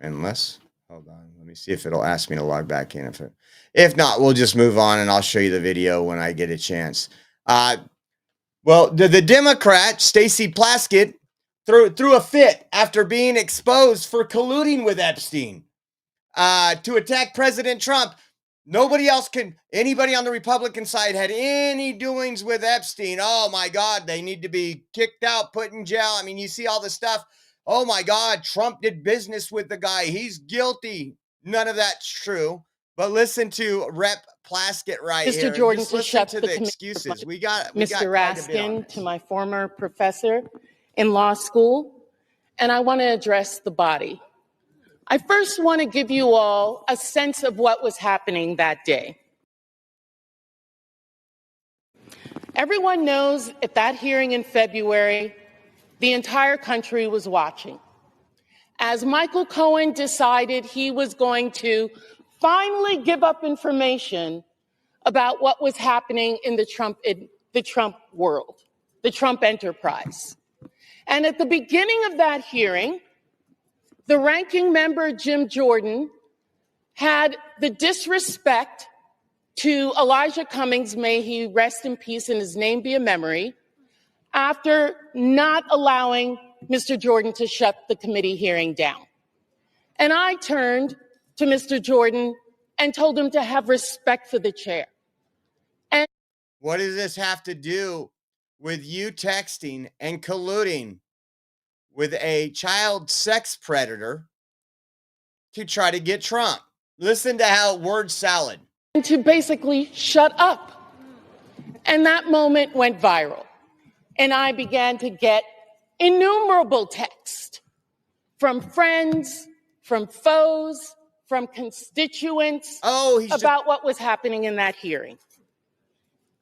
Speaker 3: Unless, hold on. Let me see if it'll ask me to log back in. If not, we'll just move on and I'll show you the video when I get a chance. Well, the Democrat, Stacey Plaskett, threw a fit after being exposed for colluding with Epstein to attack President Trump. Anybody on the Republican side had any doings with Epstein. Oh my God, they need to be kicked out, put in jail. I mean, you see all the stuff. Oh my God, Trump did business with the guy. He's guilty. None of that's true. But listen to Rep. Plaskett right here.
Speaker 20: Mr. Jordan,
Speaker 3: just
Speaker 20: to
Speaker 3: listen
Speaker 20: shut
Speaker 3: to
Speaker 20: the
Speaker 3: the excuses. We got
Speaker 20: Mr.
Speaker 3: quite a bit on
Speaker 20: Raskin, to my former professor in law school, and I want to address the body. I first want to give you all a sense of what was happening that day. Everyone knows at that hearing in February, the entire country was watching. As Michael Cohen decided he was going to finally give up information about what was happening in the Trump world, the Trump enterprise. And at the beginning of that hearing, the ranking member, Jim Jordan, had the disrespect to Elijah Cummings, may he rest in peace and his name be a memory, after not allowing Mr. Jordan to shut the committee hearing down. And I turned to Mr. Jordan and told him to have respect for the chair. And
Speaker 3: what does this have to do with you texting and colluding with a child sex predator to try to get Trump? Listen to how word salad.
Speaker 20: To basically shut up. And that moment went viral. And I began to get innumerable texts from friends, from foes, from constituents about what was happening in that hearing.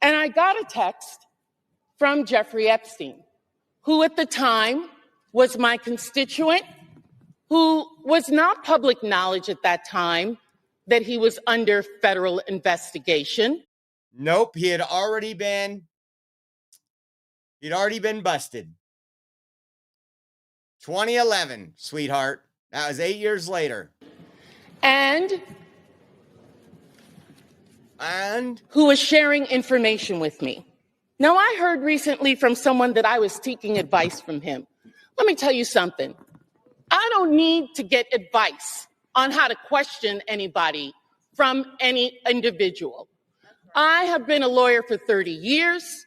Speaker 20: And I got a text from Jeffrey Epstein, who at the time was my constituent, who was not public knowledge at that time that he was under federal investigation.
Speaker 3: Nope, he'd already been busted. 2011, sweetheart. That was 8 years later. And
Speaker 20: who was sharing information with me. Now, I heard recently from someone that I was seeking advice from him. Let me tell you something. I don't need to get advice on how to question anybody from any individual. I have been a lawyer for 30 years.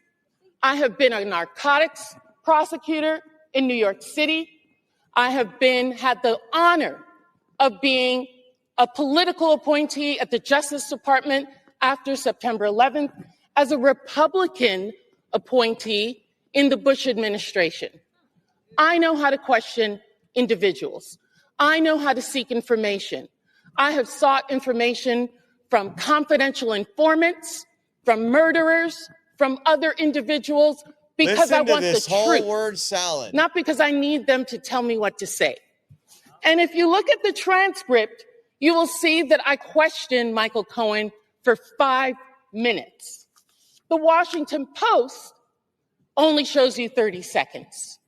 Speaker 20: I have been a narcotics prosecutor in New York City. I have had the honor of being a political appointee at the Justice Department after September 11th as a Republican appointee in the Bush administration. I know how to question individuals. I know how to seek information. I have sought information from confidential informants, from murderers, from other individuals, because I
Speaker 3: Listen to
Speaker 20: want the
Speaker 3: this whole
Speaker 20: truth,
Speaker 3: word salad.
Speaker 20: not because I need them to tell me what to say. And if you look at the transcript, you will see that I questioned Michael Cohen for 5 minutes. The Washington Post only shows you 30 seconds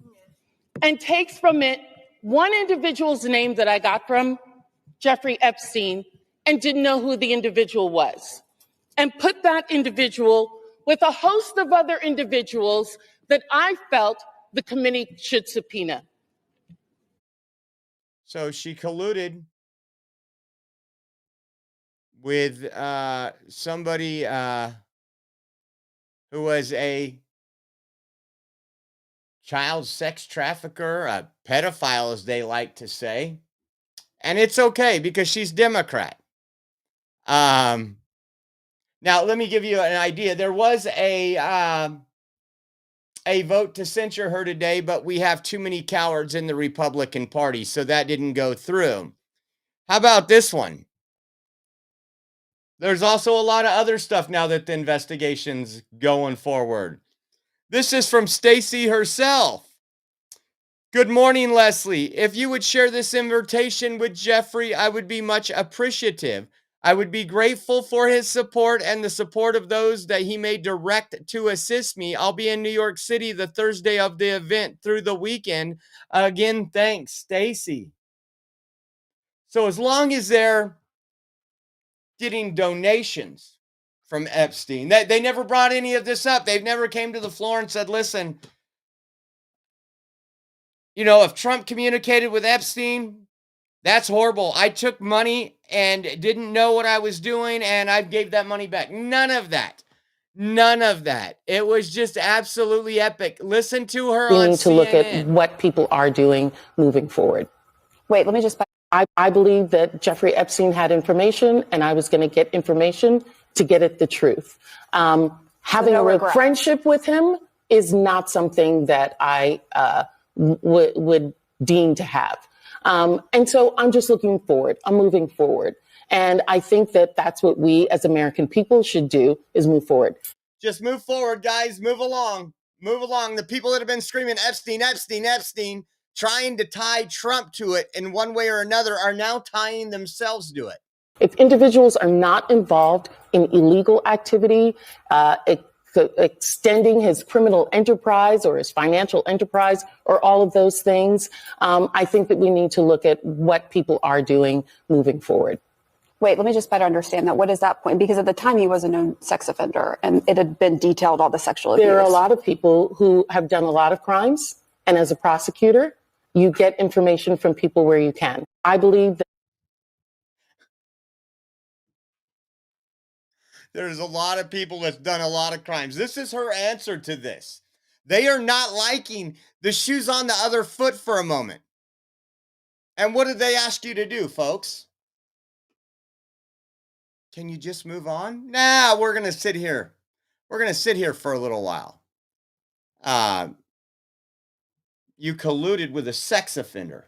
Speaker 20: and takes from it one individual's name that I got from, Jeffrey Epstein, and didn't know who the individual was, and put that individual with a host of other individuals that I felt the committee should subpoena.
Speaker 3: So she colluded with somebody who was a child sex trafficker, a pedophile, as they like to say. And it's okay because she's Democrat. Now, let me give you an idea. There was a vote to censure her today, but we have too many cowards in the Republican Party, so that didn't go through. How about this one? There's also a lot of other stuff now that the investigation's going forward. This is from Stacy herself. Good morning, Leslie. If you would share this invitation with Jeffrey, I would be much appreciative. I would be grateful for his support and the support of those that he may direct to assist me. I'll be in New York City the Thursday of the event through the weekend. Again, thanks, Stacy. So as long as they're getting donations from Epstein, they never brought any of this up. They've never came to the floor and said, listen, you know, if Trump communicated with Epstein, that's horrible. I took money and didn't know what I was doing, and I gave that money back. None of that. None of that. It was just absolutely epic. Listen to her on CNN.
Speaker 21: We need to look at what people are doing moving forward. Wait, let me just... I believe that Jeffrey Epstein had information, and I was going to get information to get at the truth. Having a real friendship with him is not something that I would deem to have. And so I'm just looking forward. I'm moving forward. And I think that that's what we as American people should do, is move forward.
Speaker 3: Just move forward, guys. Move along. Move along. The people that have been screaming Epstein, Epstein, Epstein, trying to tie Trump to it in one way or another are now tying themselves to it.
Speaker 21: If individuals are not involved in illegal activity, extending his criminal enterprise or his financial enterprise or all of those things, I think that we need to look at what people are doing moving forward.
Speaker 22: Wait, let me just better understand that. What is that point? Because at the time he was a known sex offender and it had been detailed all the sexual abuse.
Speaker 21: There are a lot of people who have done a lot of crimes. And as a prosecutor, you get information from people where you can. I believe that
Speaker 3: there's a lot of people that's done a lot of crimes. This is her answer to this. They are not liking the shoes on the other foot for a moment. And what did they ask you to do, folks? Can you just move on? Nah, we're going to sit here. We're going to sit here for a little while. You colluded with a sex offender.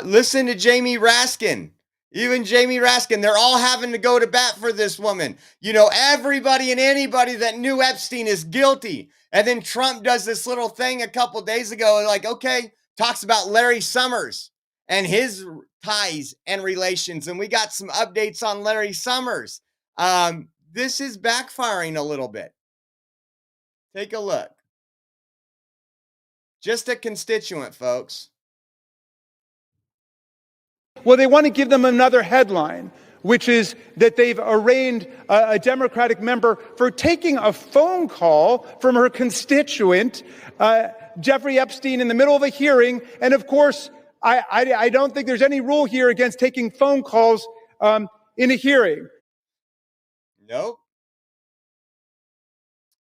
Speaker 3: Listen to Jamie Raskin. Even Jamie Raskin, they're all having to go to bat for this woman. You know, everybody and anybody that knew Epstein is guilty. And then Trump does this little thing a couple days ago, like, okay, talks about Larry Summers and his ties and relations. And we got some updates on Larry Summers. This is backfiring a little bit. Take a look. Just a constituent, folks.
Speaker 23: Well, they want to give them another headline, which is that they've arraigned a Democratic member for taking a phone call from her constituent, Jeffrey Epstein, in the middle of a hearing. And of course, I don't think there's any rule here against taking phone calls in a hearing.
Speaker 3: Nope.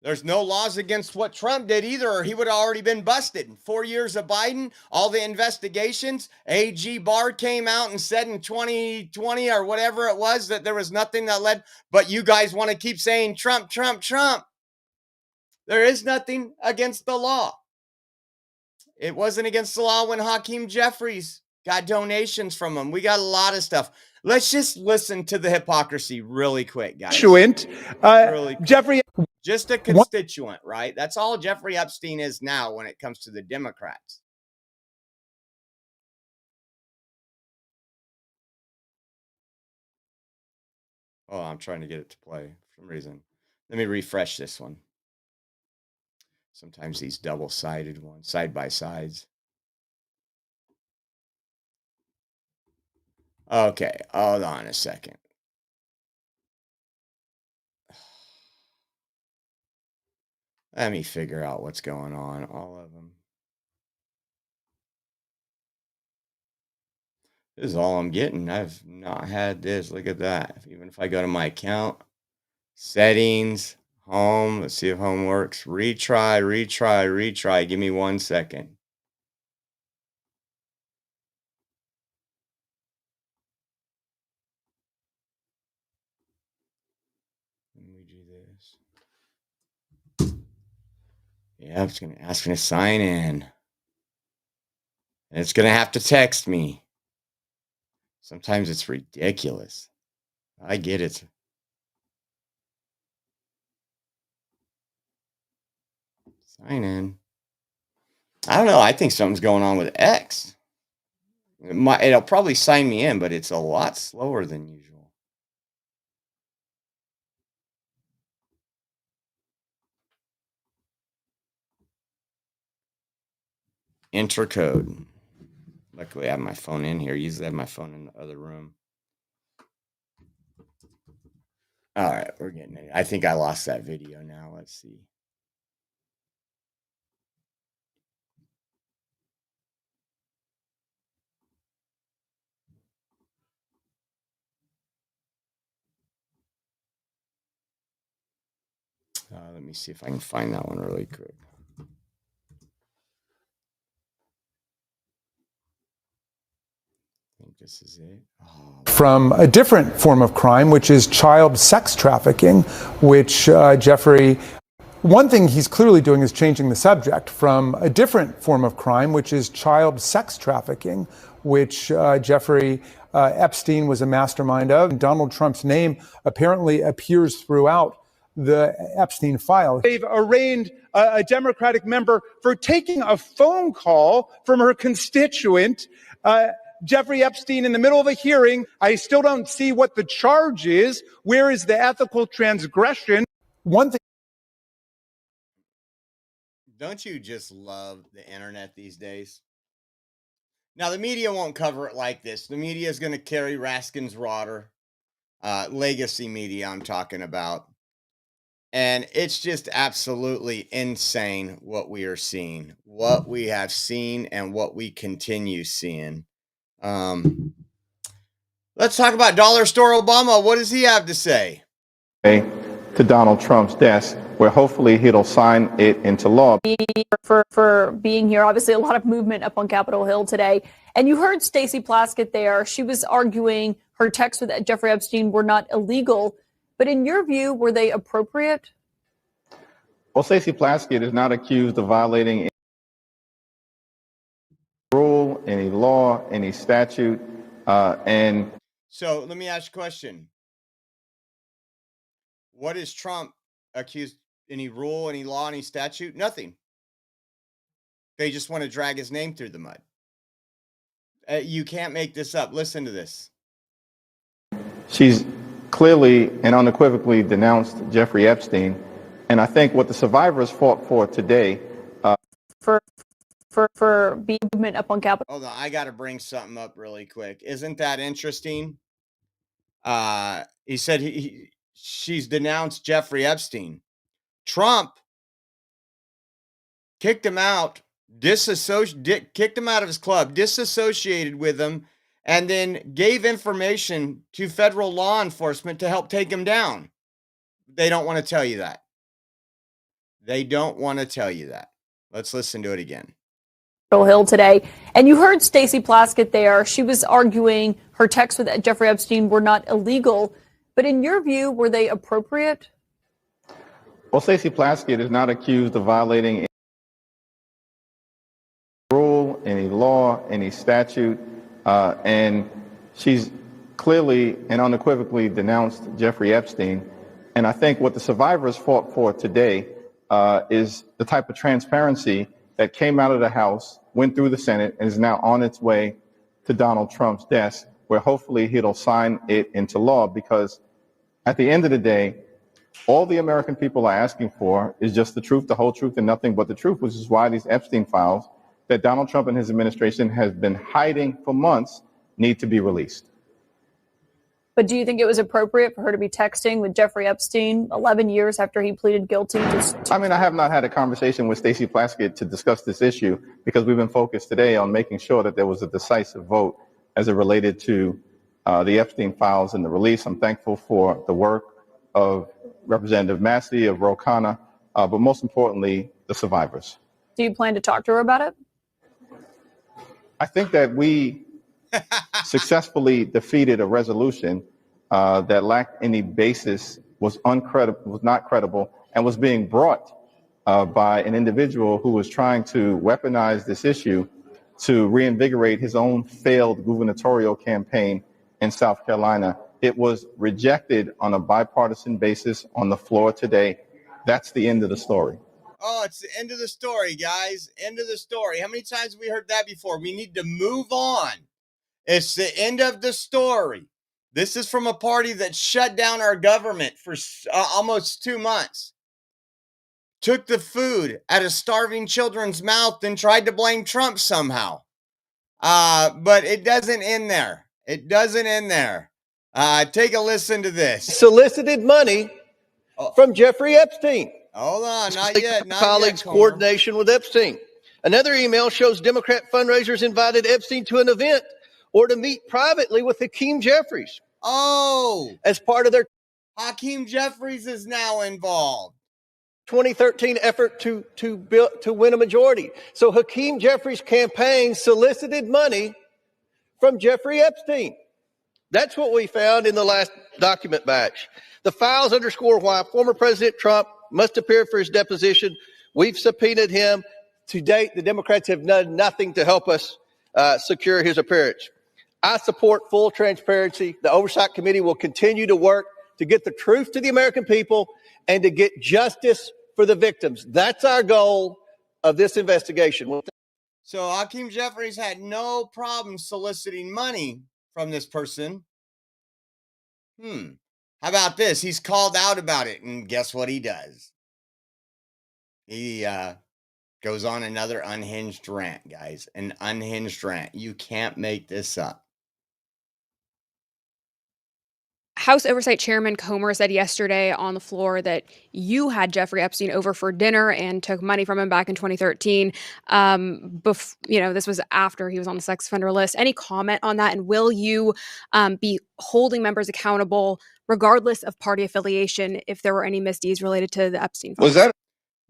Speaker 3: There's no laws against what Trump did either, or he would have already been busted. 4 years of Biden, all the investigations, AG Barr came out and said in 2020 or whatever it was that there was nothing that led, but you guys want to keep saying Trump, Trump, Trump. There is nothing against the law. It wasn't against the law when Hakeem Jeffries Got donations from them. We got a lot of stuff. Let's just listen to the hypocrisy really quick, guys. Really quick.
Speaker 23: Jeffrey,
Speaker 3: just a constituent, right? That's all Jeffrey Epstein is now when it comes to the Democrats. Oh, I'm trying to get it to play for some reason. Let me refresh this one. Sometimes these double-sided ones, side-by-sides. Okay, hold on a second. Let me figure out what's going on, all of them. This is all I'm getting. I've not had this. Look at that. Even if I go to my account, settings, home, let's see if home works. Retry. Give me 1 second. Let me do this. Yeah, it's going to ask me to sign in. And it's going to have to text me. Sometimes it's ridiculous. I get it. Sign in. I don't know. I think something's going on with X. It'll probably sign me in, but it's a lot slower than usual. Enter code. Luckily, I have my phone in here. Usually I have my phone in the other room. All right, we're getting it. I think I lost that video now. Let's see. Let me see if I can find that one really quick. I think this is it.
Speaker 23: from a different form of crime, which is child sex trafficking, which Jeffrey, one thing he's clearly doing is changing the subject from a different form of crime, which is child sex trafficking, which Jeffrey Epstein was a mastermind of. Donald Trump's name apparently appears throughout the Epstein file. They've arraigned a Democratic member for taking a phone call from her constituent, Jeffrey Epstein, in the middle of a hearing. I still don't see what the charge is. Where is the ethical transgression? One thing.
Speaker 3: Don't you just love the internet these days? Now, the media won't cover it like this. The media is going to carry Raskin's Rotter, legacy media I'm talking about. And it's just absolutely insane what we are seeing, what we have seen, and what we continue seeing. Let's talk about Dollar Store Obama. What does he have to say?
Speaker 1: To Donald Trump's desk, where hopefully he'll sign it into law.
Speaker 2: For being here. Obviously, a lot of movement up on Capitol Hill today. And you heard Stacey Plaskett there. She was arguing her texts with Jeffrey Epstein were not illegal. But in your view, were they appropriate?
Speaker 1: Well, Stacey Plaskett is not accused of violating any rule, any law, any statute, and...
Speaker 3: So let me ask you a question. What is Trump accused? Any rule, any law, any statute? Nothing. They just want to drag his name through the mud. You can't make this up. Listen to this.
Speaker 1: She's clearly and unequivocally denounced Jeffrey Epstein. And I think what the survivors fought for today...
Speaker 2: For being movement up on Capitol.
Speaker 3: Hold on, I got to bring something up really quick. Isn't that interesting? He said she's denounced Jeffrey Epstein. Trump kicked him out, kicked him out of his club, disassociated with him, and then gave information to federal law enforcement to help take him down. They don't want to tell you that. They don't want to tell you that. Let's listen to it again.
Speaker 2: Hill today. And you heard Stacey Plaskett there. She was arguing her texts with Jeffrey Epstein were not illegal. But in your view, were they appropriate?
Speaker 1: Well, Stacey Plaskett is not accused of violating any rule, any law, any statute, And she's clearly and unequivocally denounced Jeffrey Epstein. And I think what the survivors fought for today is the type of transparency that came out of the House, went through the Senate, and is now on its way to Donald Trump's desk, where hopefully he'll sign it into law. Because at the end of the day, all the American people are asking for is just the truth, the whole truth, and nothing but the truth, which is why these Epstein files that Donald Trump and his administration has been hiding for months need to be released.
Speaker 2: But do you think it was appropriate for her to be texting with Jeffrey Epstein 11 years after he pleaded guilty?
Speaker 1: I mean, I have not had a conversation with Stacey Plaskett to discuss this issue because we've been focused today on making sure that there was a decisive vote as it related to the Epstein files and the release. I'm thankful for the work of Representative Massey, of Ro Khanna, but most importantly, the survivors.
Speaker 2: Do you plan to talk to her about it?
Speaker 1: I think that we successfully defeated a resolution that lacked any basis, was not credible, and was being brought by an individual who was trying to weaponize this issue to reinvigorate his own failed gubernatorial campaign in South Carolina. It was rejected on a bipartisan basis on the floor today. That's the end of the story.
Speaker 3: Oh, it's the end of the story, guys. End of the story. How many times have we heard that before? We need to move on. It's the end of the story. This is from a party that shut down our government for almost 2 months. Took the food out of starving children's mouth and tried to blame Trump somehow. But it doesn't end there. It doesn't end there. Take a listen to this.
Speaker 4: Solicited money from Jeffrey Epstein.
Speaker 3: Hold on, not yet. Not
Speaker 4: colleagues'
Speaker 3: yet,
Speaker 4: coordination with Epstein. Another email shows Democrat fundraisers invited Epstein to an event or to meet privately with Hakeem Jeffries.
Speaker 3: Oh,
Speaker 4: as part of their
Speaker 3: Hakeem Jeffries is now involved.
Speaker 4: 2013 effort to win a majority. So Hakeem Jeffries' campaign solicited money from Jeffrey Epstein. That's what we found in the last document batch. The files underscore why former President Trump must appear for his deposition. We've subpoenaed him. To date, the Democrats have done nothing to help us secure his appearance. I support full transparency. The Oversight Committee will continue to work to get the truth to the American people and to get justice for the victims. That's our goal of this investigation.
Speaker 3: So Hakeem Jeffries had no problem soliciting money from this person. How about this? He's called out about it, and guess what he does? He goes on another unhinged rant, guys. An unhinged rant. You can't make this up.
Speaker 5: House Oversight Chairman Comer said yesterday on the floor that you had Jeffrey Epstein over for dinner and took money from him back in 2013. This was after he was on the sex offender list. Any comment on that? And will you be holding members accountable regardless of party affiliation if there were any misdeeds related to the Epstein files?
Speaker 3: Was that?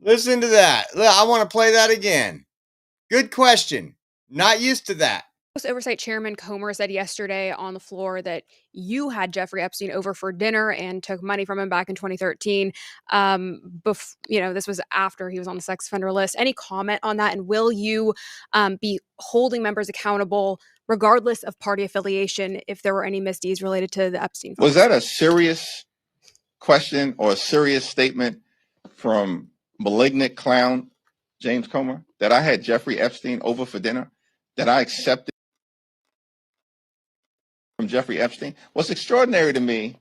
Speaker 3: Listen to that. I want to play that again. Good question. Not used to that.
Speaker 5: House Oversight Chairman Comer said yesterday on the floor that you had Jeffrey Epstein over for dinner and took money from him back in 2013. This was after he was on the sex offender list. Any comment on that? And will you be holding members accountable regardless of party affiliation if there were any misdeeds related to the Epstein files?
Speaker 1: Was that a serious question or a serious statement from malignant clown James Comer that I had Jeffrey Epstein over for dinner, that I accepted from Jeffrey Epstein? What's extraordinary to me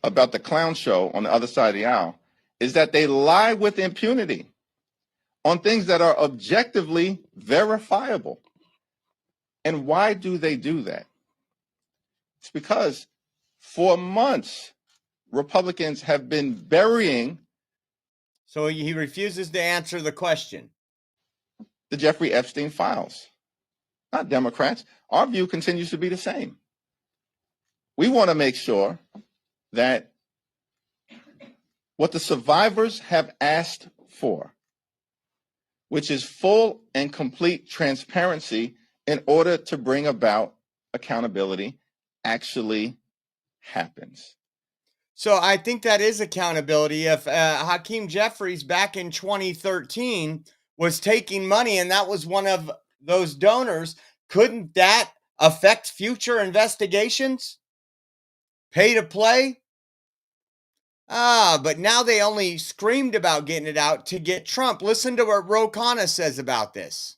Speaker 1: about the clown show on the other side of the aisle is that they lie with impunity on things that are objectively verifiable. And why do they do that? It's because for months, Republicans have been burying.
Speaker 3: So he refuses to answer the question.
Speaker 1: The Jeffrey Epstein files. Not Democrats. Our view continues to be the same. We want to make sure that what the survivors have asked for, which is full and complete transparency in order to bring about accountability, actually happens.
Speaker 3: So I think that is accountability. If Hakeem Jeffries back in 2013 was taking money and that was one of those donors, couldn't that affect future investigations? Pay to play? But now they only screamed about getting it out to get Trump. Listen to what Ro Khanna says about this.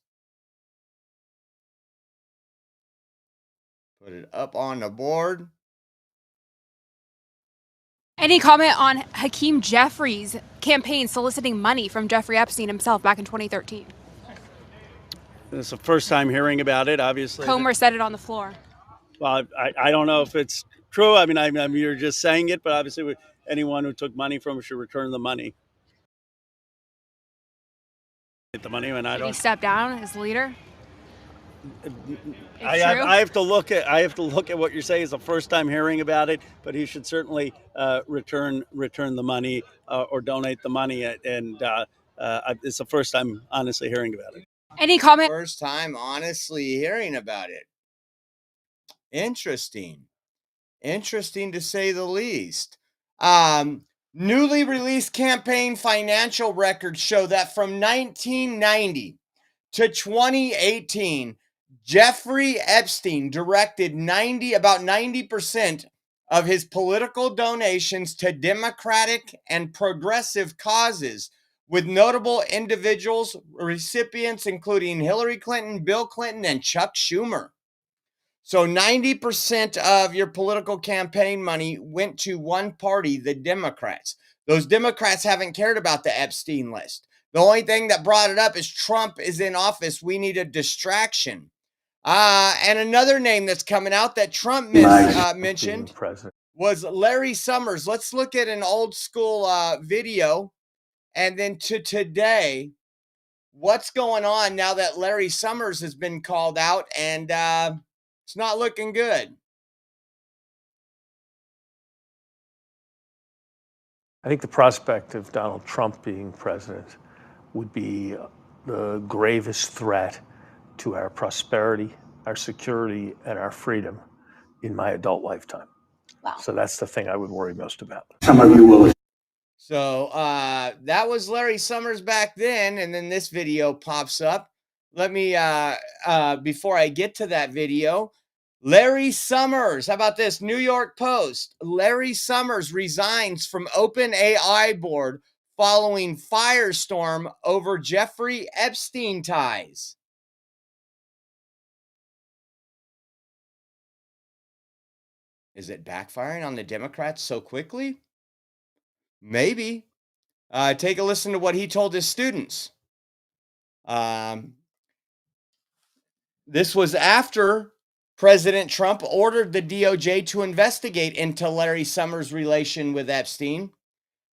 Speaker 3: Put it up on the board.
Speaker 5: Any comment on Hakeem Jeffries' campaign soliciting money from Jeffrey Epstein himself back in 2013?
Speaker 6: It's the first time hearing about it, obviously.
Speaker 5: Comer said it on the floor.
Speaker 6: Well, I don't know if it's true. I mean, you're just saying it, but obviously anyone who took money from him should return the money. The money, and
Speaker 5: Did he step down as leader?
Speaker 6: I have to look at what you're saying. It's the first time hearing about it, but he should certainly return the money or donate the money. And it's the first time honestly hearing about it.
Speaker 5: Any comment?
Speaker 3: First time honestly hearing about it. Interesting to say the least. Newly released campaign financial records show that from 1990 to 2018, Jeffrey Epstein directed about 90% of his political donations to Democratic and progressive causes, with notable individuals, recipients including Hillary Clinton, Bill Clinton, and Chuck Schumer. So 90% of your political campaign money went to one party, the Democrats. Those Democrats haven't cared about the Epstein list. The only thing that brought it up is Trump is in office. We need a distraction. And another name that's coming out that Trump mentioned was Larry Summers. Let's look at an old school video. And then to today, what's going on now that Larry Summers has been called out and it's not looking good.
Speaker 7: I think the prospect of Donald Trump being president would be the gravest threat to our prosperity, our security, and our freedom in my adult lifetime. Wow. So that's the thing I would worry most about.
Speaker 3: Some of you will. So that was Larry Summers back then, and then this video pops up. Let me, before I get to that video, Larry Summers, how about this? New York Post. Larry Summers resigns from OpenAI board following firestorm over Jeffrey Epstein ties. Is it backfiring on the Democrats so quickly? Maybe. Take a listen to what he told his students. This was after President Trump ordered the DOJ to investigate into Larry Summers' relation with Epstein.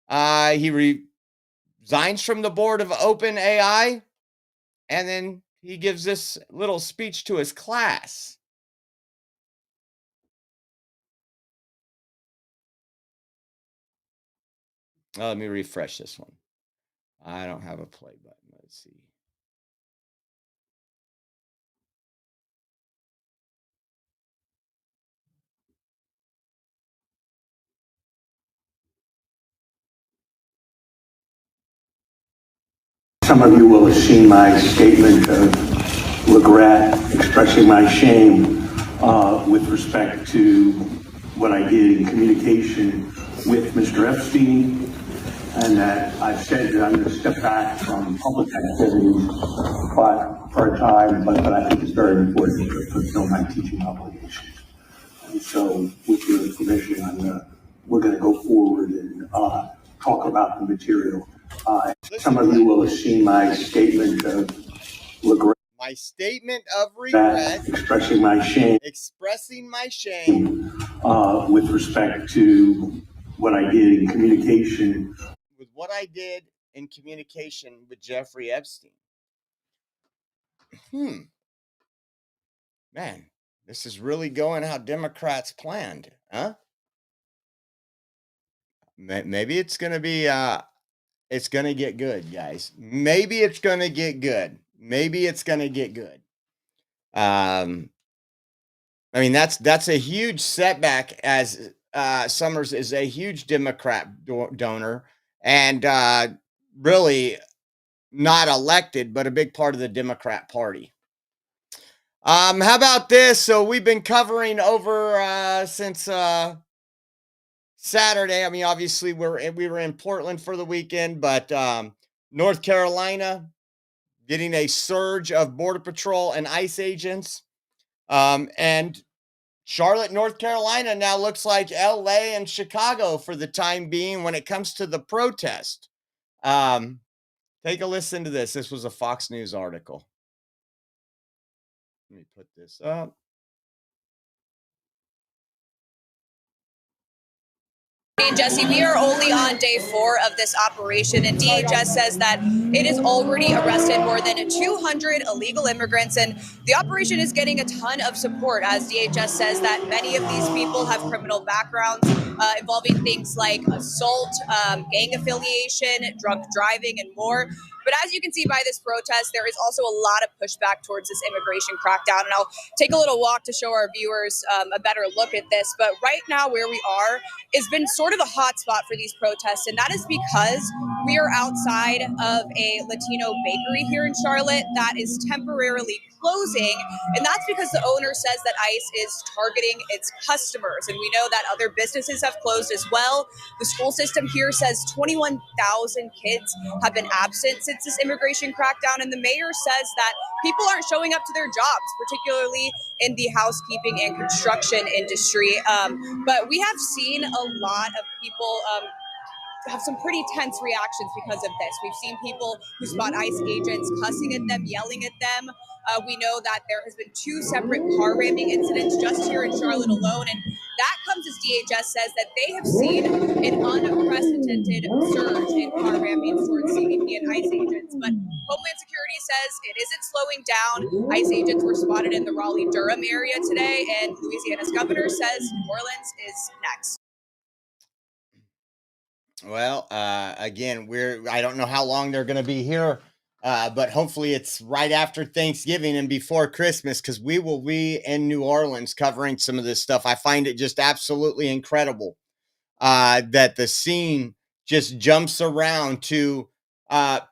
Speaker 3: He resigns from the board of OpenAI, and then he gives this little speech to his class. Let me refresh this one. I don't have a play button. Let's see.
Speaker 9: Some of you will have seen my statement of regret, expressing my shame with respect to what I did in communication with Mr. Epstein, and that I've said that I'm going to step back from public activities for a time, but I think it's very important to fulfill my teaching obligations. And so, with your permission, we're going to go forward and talk about the material. Some of you will have seen my statement of regret.
Speaker 3: My statement of regret.
Speaker 9: Expressing my shame. With respect to what I did in communication.
Speaker 3: With what I did in communication with Jeffrey Epstein. Man, this is really going how Democrats planned, huh? Maybe it's going to be, it's going to get good, guys. Maybe it's going to get good. I mean, that's a huge setback, as Summers is a huge Democrat donor and really not elected, but a big part of the Democrat Party. How about this? So we've been covering over since Saturday. I mean, obviously we were in Portland for the weekend, but North Carolina getting a surge of Border Patrol and ICE agents. And Charlotte, North Carolina now looks like LA and Chicago for the time being when it comes to the protest. Take a listen to this. This was a Fox News article. Let me put this up.
Speaker 10: Jesse, we are only on day 4 of this operation, and DHS says that it has already arrested more than 200 illegal immigrants, and the operation is getting a ton of support, as DHS says that many of these people have criminal backgrounds involving things like assault, gang affiliation, drunk driving, and more. But as you can see by this protest, there is also a lot of pushback towards this immigration crackdown, and I'll take a little walk to show our viewers a better look at this. But right now, where we are has been sort of a hot spot for these protests, and that is because we are outside of a Latino bakery here in Charlotte that is temporarily closing, and that's because the owner says that ICE is targeting its customers, and we know that other businesses have closed as well. The school system here says 21,000 kids have been absent since this immigration crackdown, and the mayor says that people aren't showing up to their jobs, particularly in the housekeeping and construction industry. But we have seen a lot of people have some pretty tense reactions because of this. We've seen people who spot ICE agents cussing at them, yelling at them. We know that there has been 2 separate car ramming incidents just here in Charlotte alone, and that comes as DHS says that they have seen an unprecedented surge in car rammings towards CBP and ICE agents. But Homeland Security says it isn't slowing down. ICE agents were spotted in the Raleigh-Durham area today, and Louisiana's governor says New Orleans is next.
Speaker 3: Well, again, I don't know how long they're going to be here, but hopefully it's right after Thanksgiving and before Christmas, because we will be in New Orleans covering some of this stuff. I find it just absolutely incredible that the scene just jumps around to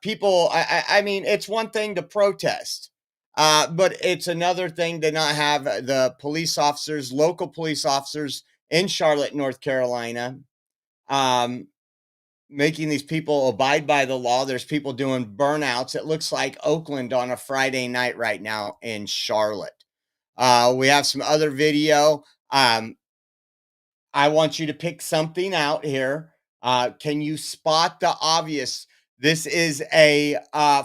Speaker 3: people. I mean, it's one thing to protest, but it's another thing to not have the police officers, local police officers in Charlotte, North Carolina, making these people abide by the law. There's people doing burnouts. It looks like Oakland on a Friday night right now in Charlotte. We have some other video. I want you to pick something out here. Can you spot the obvious? This is a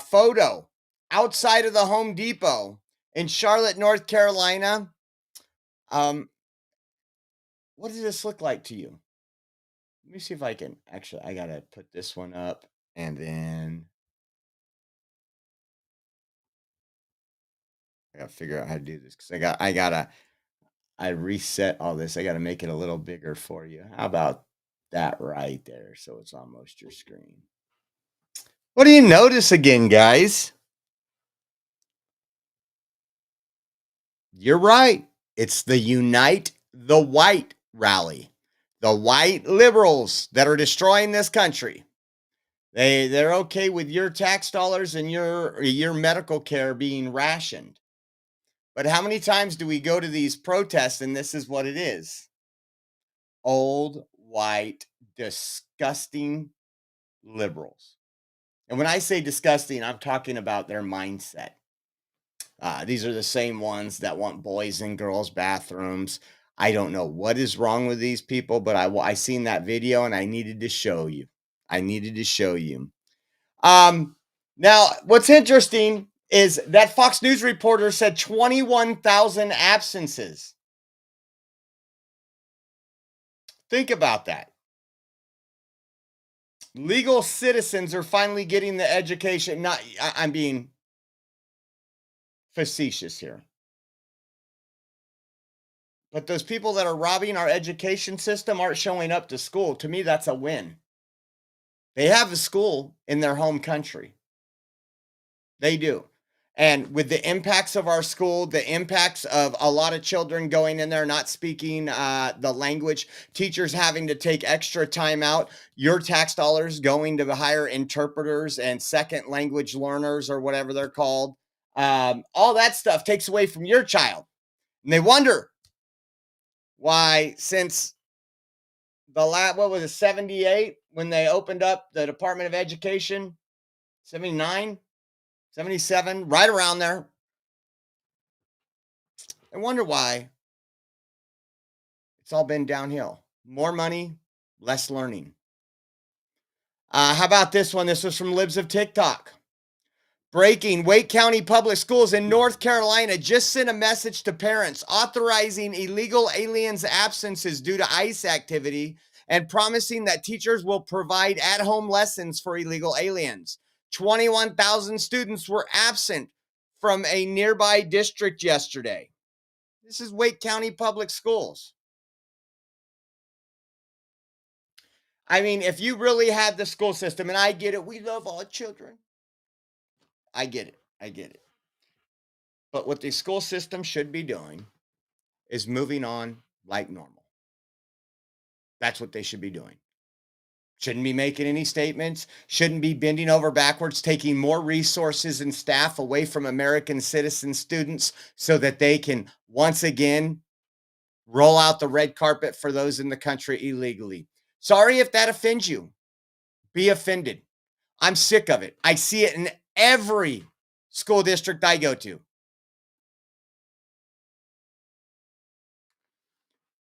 Speaker 3: photo outside of the Home Depot in Charlotte, North Carolina. What does this look like to you? Let me see if I can actually, I gotta put this one up and then I gotta figure out how to do this because I reset all this. I gotta make it a little bigger for you. How about that right there? So it's almost your screen. What do you notice again, guys? You're right. It's the Unite the White rally. The white liberals that are destroying this country. They're okay with your tax dollars and your medical care being rationed. But how many times do we go to these protests and this is what it is? Old, white, disgusting liberals. And when I say disgusting, I'm talking about their mindset. These are the same ones that want boys and girls bathrooms. I don't know what is wrong with these people, but I seen that video and I needed to show you. Now, what's interesting is that Fox News reporter said 21,000 absences. Think about that. Legal citizens are finally getting the education. I'm being facetious here. But those people that are robbing our education system aren't showing up to school. To me, that's a win. They have a school in their home country. They do. And with the impacts of our school, the impacts of a lot of children going in there not speaking the language, teachers having to take extra time out, your tax dollars going to hire interpreters and second language learners or whatever they're called. All that stuff takes away from your child. And they wonder why, since what was it, 78, when they opened up the Department of Education, 79, 77, right around there. I wonder why it's all been downhill. More money, less learning. How about this one? This was from Libs of TikTok. Breaking: Wake County Public Schools in North Carolina just sent a message to parents authorizing illegal aliens' absences due to ICE activity and promising that teachers will provide at-home lessons for illegal aliens. 21,000 students were absent from a nearby district yesterday. This is Wake County Public Schools. I mean, if you really had the school system, and I get it, we love all children. I get it. I get it. But what the school system should be doing is moving on like normal. That's what they should be doing. Shouldn't be making any statements. Shouldn't be bending over backwards, taking more resources and staff away from American citizen students so that they can once again roll out the red carpet for those in the country illegally. Sorry if that offends you. Be offended. I'm sick of it. I see it in every school district I go to.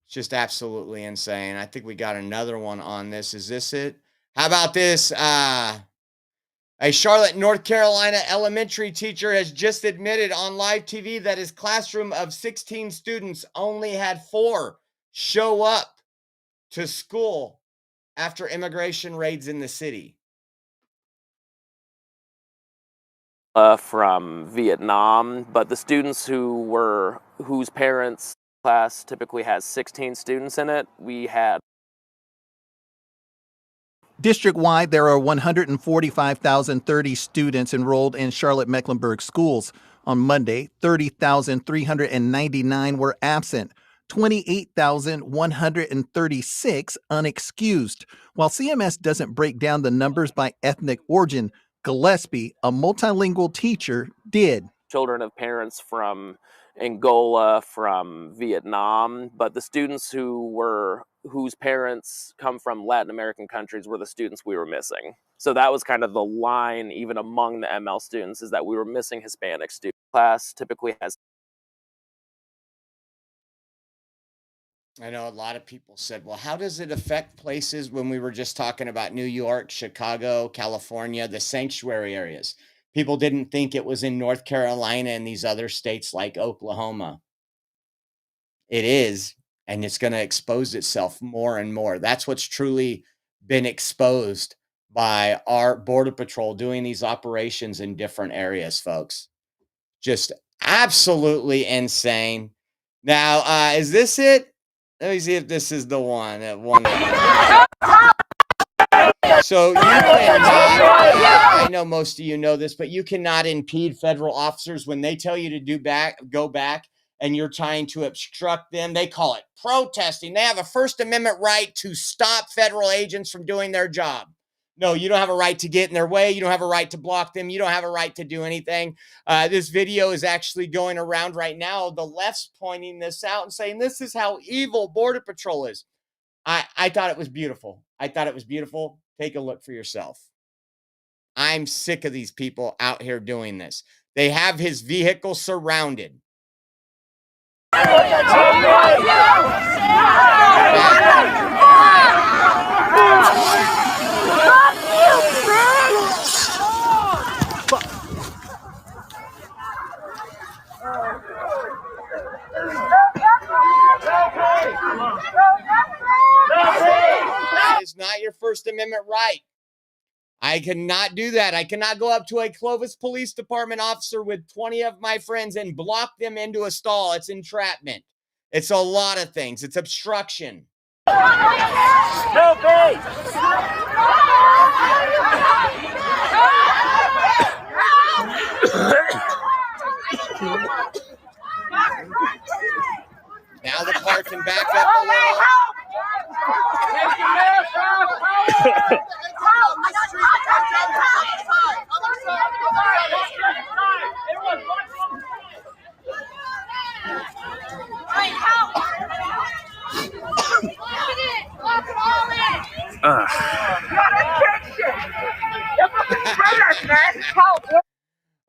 Speaker 3: It's just absolutely insane. I think we got another one on this. Is this it? How about this? A Charlotte, North Carolina elementary teacher has just admitted on live TV that his classroom of 16 students only had 4 show up to school after immigration raids in the city.
Speaker 11: From Vietnam, but the students whose parents' class typically has 16 students in it, we had.
Speaker 12: District-wide, there are 145,030 students enrolled in Charlotte-Mecklenburg schools. On Monday, 30,399 were absent, 28,136 unexcused. While CMS doesn't break down the numbers by ethnic origin, Gillespie, a multilingual teacher, did.
Speaker 11: Children of parents from Angola, from Vietnam, but the students whose parents come from Latin American countries were the students we were missing. So that was kind of the line, even among the ML students, is that we were missing Hispanic students. Class typically has.
Speaker 3: I know a lot of people said, well, how does it affect places when we were just talking about New York, Chicago, California, the sanctuary areas? People didn't think it was in North Carolina and these other states like Oklahoma. It is, and it's going to expose itself more and more. That's what's truly been exposed by our Border Patrol doing these operations in different areas, folks. Just absolutely insane. Now, is this it? Let me see if this is the one. So you cannot, I know most of you know this, but you cannot impede federal officers when they tell you to go back, and you're trying to obstruct them. They call it protesting. They have a First Amendment right to stop federal agents from doing their job. No, you don't have a right to get in their way. You don't have a right to block them. You don't have a right to do anything. This video is actually going around right now. The left's pointing this out and saying, this is how evil Border Patrol is. I thought it was beautiful. I thought it was beautiful. Take a look for yourself. I'm sick of these people out here doing this. They have his vehicle surrounded. That is not your First Amendment right. I cannot do that. I cannot go up to a Clovis Police Department officer with 20 of my friends and block them into a stall. It's entrapment. It's a lot of things. It's obstruction. Now the car can back up a little.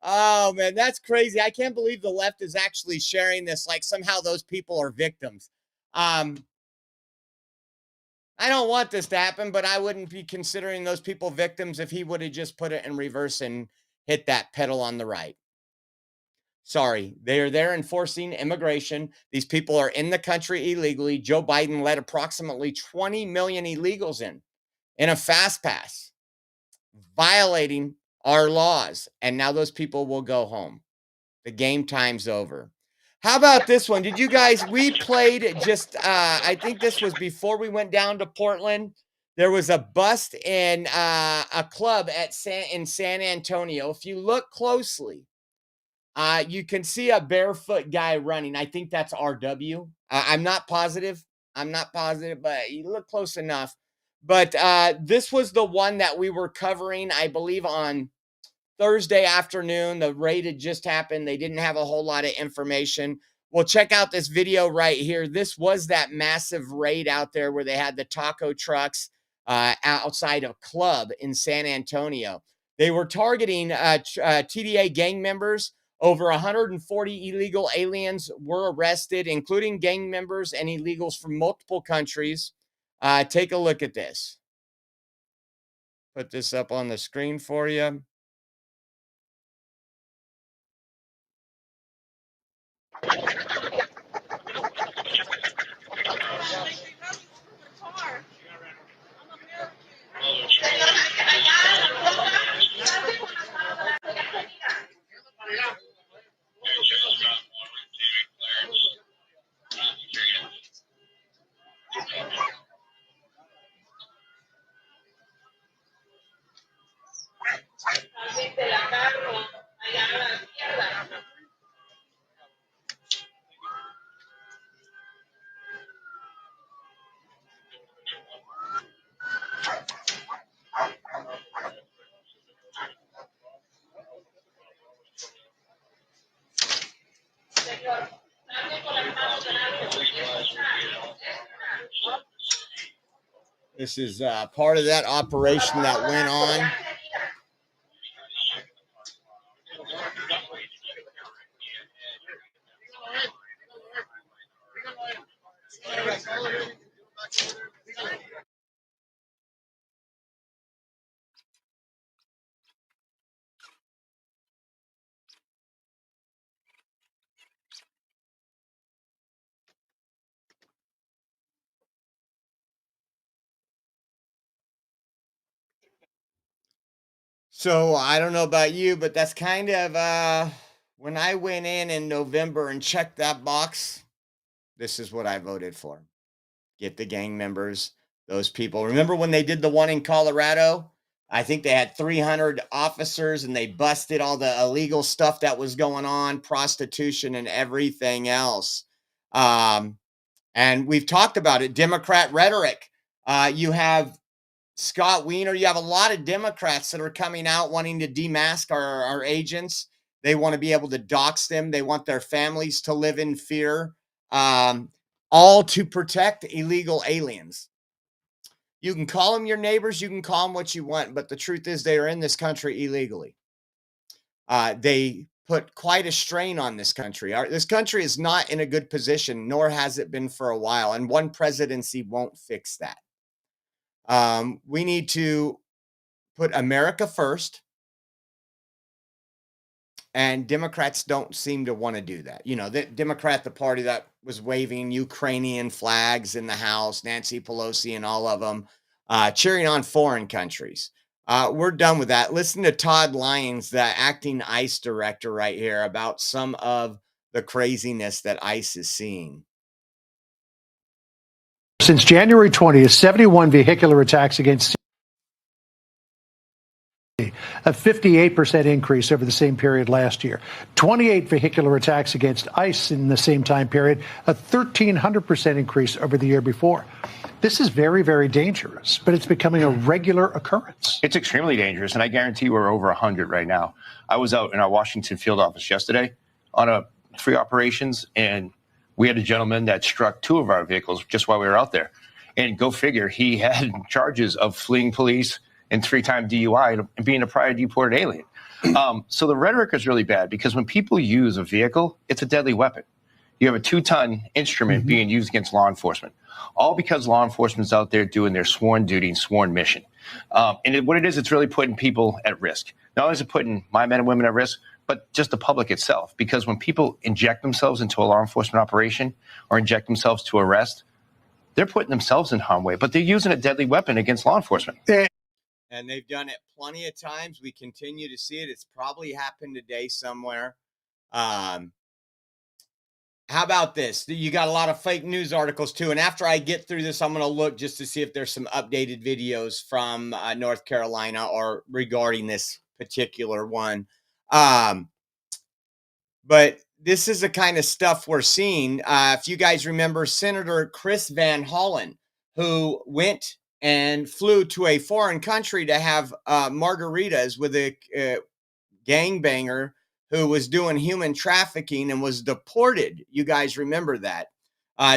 Speaker 3: Oh man, that's crazy. I can't believe the left is actually sharing this like somehow those people are victims. I don't want this to happen, but I wouldn't be considering those people victims if he would have just put it in reverse and hit that pedal on the right. Sorry, they are there enforcing immigration. These people are in the country illegally. Joe Biden let approximately 20 million illegals in a fast pass, violating our laws. And now those people will go home. The game time's over. How about this one? Did you guys, we played just, I think this was before we went down to Portland. There was a bust in a club in San Antonio. If you look closely, you can see a barefoot guy running. I think that's RW. I'm not positive. But you look close enough. But this was the one that we were covering, I believe, on Thursday afternoon. The raid had just happened. They didn't have a whole lot of information. Well, check out this video right here. This was that massive raid out there where they had the taco trucks outside a club in San Antonio. They were targeting TDA gang members. Over 140 illegal aliens were arrested, including gang members and illegals from multiple countries. Take a look at this. Put this up on the screen for you. This is part of that operation that went on. So I don't know about you, but that's kind of when I went in November and checked that box, this is what I voted for. Get the gang members, those people. Remember when they did the one in Colorado? I think they had 300 officers and they busted all the illegal stuff that was going on, prostitution and everything else. And we've talked about it, Democrat rhetoric. You have Scott Wiener, you have a lot of Democrats that are coming out wanting to demask our agents. They want to be able to dox them. They want their families to live in fear, all to protect illegal aliens. You can call them your neighbors. You can call them what you want. But the truth is they are in this country illegally. They put quite a strain on this country. This country is not in a good position, nor has it been for a while. And one presidency won't fix that. We need to put America first, and Democrats don't seem to want to do that. You know, the Democrat, the party that was waving Ukrainian flags in the House, Nancy Pelosi and all of them, cheering on foreign countries. We're done with that. Listen to Todd Lyons, the acting ICE director right here, about some of the craziness that ICE is seeing.
Speaker 13: Since January 20th, 71 vehicular attacks against a 58% increase over the same period last year. 28 vehicular attacks against ICE in the same time period, a 1,300% increase over the year before. This is very, very dangerous, but it's becoming a regular occurrence.
Speaker 14: It's extremely dangerous, and I guarantee we're over 100 right now. I was out in our Washington field office yesterday on a free operations, and we had a gentleman that struck two of our vehicles just while we were out there. And go figure, he had charges of fleeing police and 3-time DUI and being a prior deported alien. So the rhetoric is really bad because when people use a vehicle, it's a deadly weapon. You have a 2-ton instrument being used against law enforcement, all because law enforcement's out there doing their sworn duty and sworn mission. What it is, it's really putting people at risk. Not only is it putting my men and women at risk, but just the public itself. Because when people inject themselves into a law enforcement operation or inject themselves to arrest, they're putting themselves in harm's way, but they're using a deadly weapon against law enforcement.
Speaker 3: And they've done it plenty of times. We continue to see it. It's probably happened today somewhere. How about this? You got a lot of fake news articles too. And after I get through this, I'm going to look just to see if there's some updated videos from North Carolina or regarding this particular one. But this is the kind of stuff we're seeing. If you guys remember Senator Chris Van Hollen, who went and flew to a foreign country to have margaritas with a gangbanger who was doing human trafficking and was deported. You guys remember that.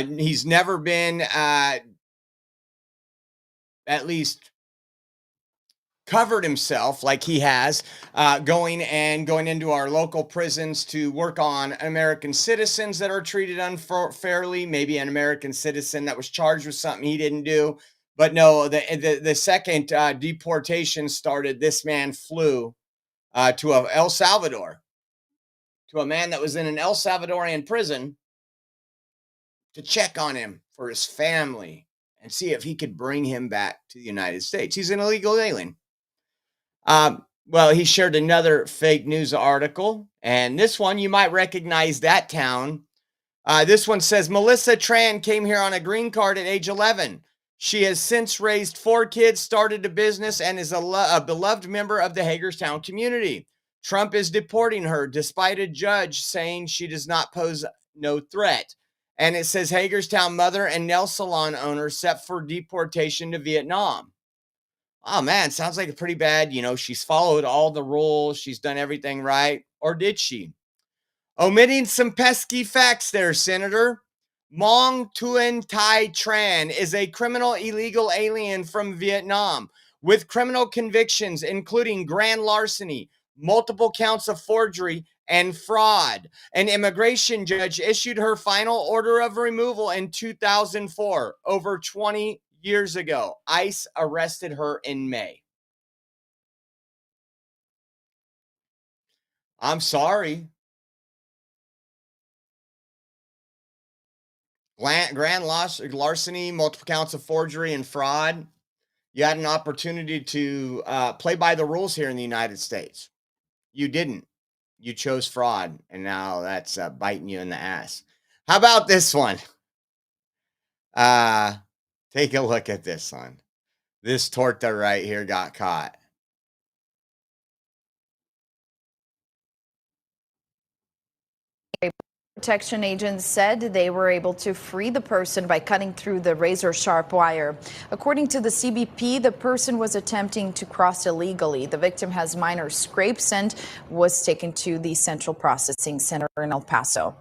Speaker 3: He's never been at least covered himself like he has, going into our local prisons to work on American citizens that are treated unfairly, maybe an American citizen that was charged with something he didn't do. But no, the second deportation started, this man flew to El Salvador, to a man that was in an El Salvadorian prison to check on him for his family and see if he could bring him back to the United States. He's an illegal alien. Well, he shared another fake news article, and this one, you might recognize that town. This one says, Melissa Tran came here on a green card at age 11. She has since raised 4 kids, started a business, and is a beloved member of the Hagerstown community. Trump is deporting her despite a judge saying she does not pose no threat. And it says Hagerstown mother and nail salon owner set for deportation to Vietnam. Oh man, sounds like a pretty bad, she's followed all the rules. She's done everything right. Or did she? Omitting some pesky facts there, Senator. Mong Tuyen Tai Tran is a criminal illegal alien from Vietnam with criminal convictions, including grand larceny, multiple counts of forgery, and fraud. An immigration judge issued her final order of removal in 2004, over 20 years ago. ICE arrested her in May. I'm sorry. Grand larceny, multiple counts of forgery and fraud. You had an opportunity to play by the rules here in the United States. You didn't. You chose fraud, and now that's biting you in the ass. How about this one? Take a look at this one. This torta right here got caught.
Speaker 8: Protection agents said they were able to free the person by cutting through the razor-sharp wire. According to the CBP, the person was attempting to cross illegally. The victim has minor scrapes and was taken to the Central Processing Center in El Paso.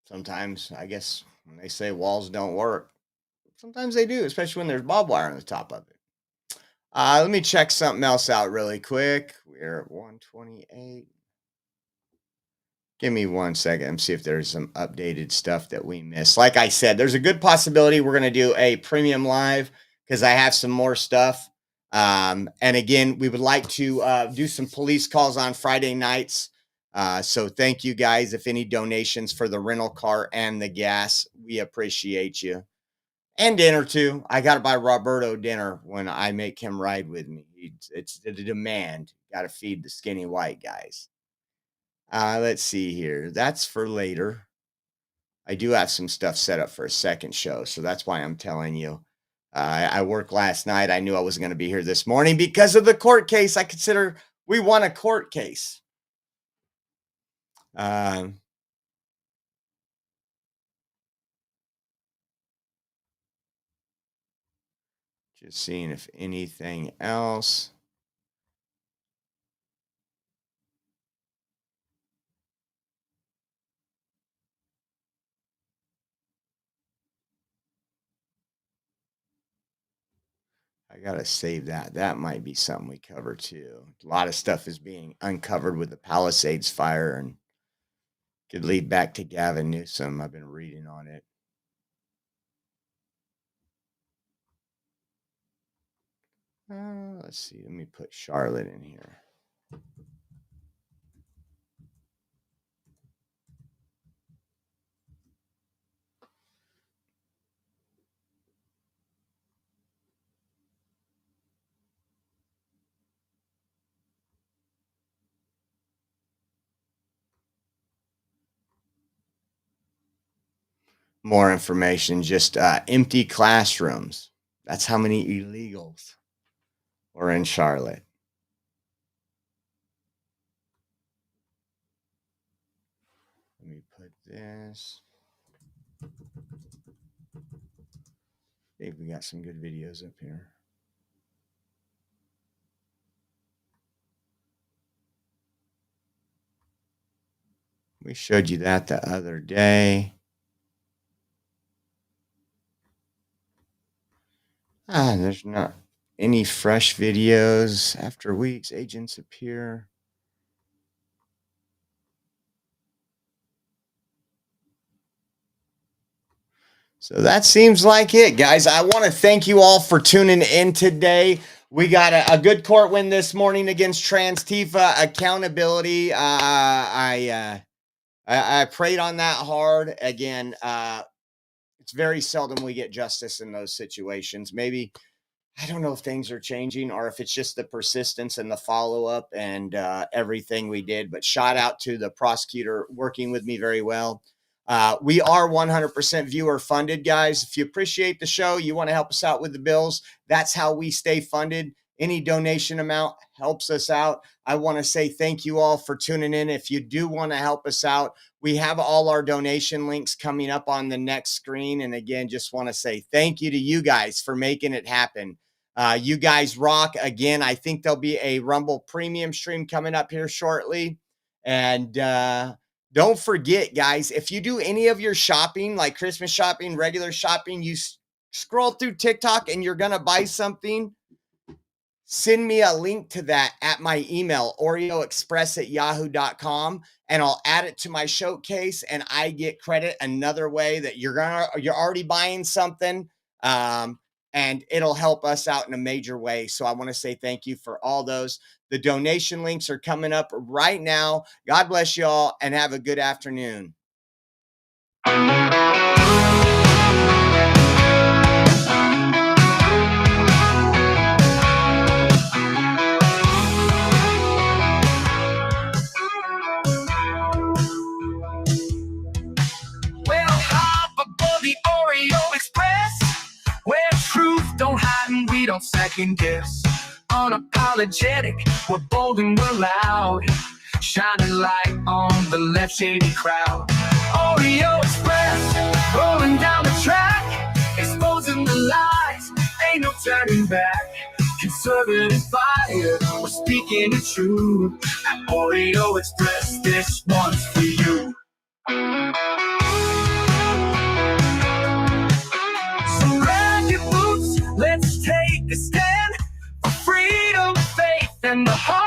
Speaker 3: Sometimes, I guess, when they say walls don't work, sometimes they do, especially when there's barbed wire on the top of it. Let me check something else out really quick. We're at 128. Give me 1 second and see if there's some updated stuff that we missed. Like I said, there's a good possibility we're going to do a premium live because I have some more stuff. And again, we would like to do some police calls on Friday nights. So thank you guys. If any donations for the rental car and the gas, we appreciate you. And dinner too. I got to buy Roberto dinner when I make him ride with me. It's the demand. Got to feed the skinny white guys. Let's see here. That's for later. I do have some stuff set up for a second show, so that's why I'm telling you. I worked last night. I knew I wasn't going to be here this morning because of the court case. I consider we won a court case. Just seeing if anything else. I got to save that. That might be something we cover too. A lot of stuff is being uncovered with the Palisades fire and could lead back to Gavin Newsom. I've been reading on it. Let's see. Let me put Charlotte in here. More information, just empty classrooms. That's how many illegals were in Charlotte. Let me put this. I think we got some good videos up here. We showed you that the other day. There's not any fresh videos. After weeks, agents appear. So that seems like it, guys. I want to thank you all for tuning in today. We got a good court win this morning against Trans Tifa. Accountability. I prayed on that hard. Again, it's very seldom we get justice in those situations. Maybe, I don't know if things are changing or if it's just the persistence and the follow-up and everything we did. But shout out to the prosecutor working with me very well. We are 100% viewer funded, guys. If you appreciate the show, you want to help us out with the bills, that's how we stay funded. Any donation amount helps us out. I want to say thank you all for tuning in. If you do want to help us out, we have all our donation links coming up on the next screen. And again, just want to say thank you to you guys for making it happen. You guys rock. Again, I think there'll be a Rumble premium stream coming up here shortly. And don't forget, guys, if you do any of your shopping, like Christmas shopping, regular shopping, you scroll through TikTok and you're going to buy something, send me a link to that at my email, oreoexpress@yahoo.com, and I'll add it to my showcase and I get credit another way that you're already buying something. And it'll help us out in a major way. So I want to say thank you for all those. The donation links are coming up right now. God bless you all and have a good afternoon.
Speaker 15: Well, hop above the Oreo Express, where truth don't hide and we don't second guess. Unapologetic, we're bold and we're loud, shining light on the left shady crowd. Oreo Express, rolling down the track, exposing the lies, ain't no turning back. Conservative fire, we're speaking the truth. At Oreo Express, this one's for you. So grab your boots, let's take a stand for freedom, faith, and the heart.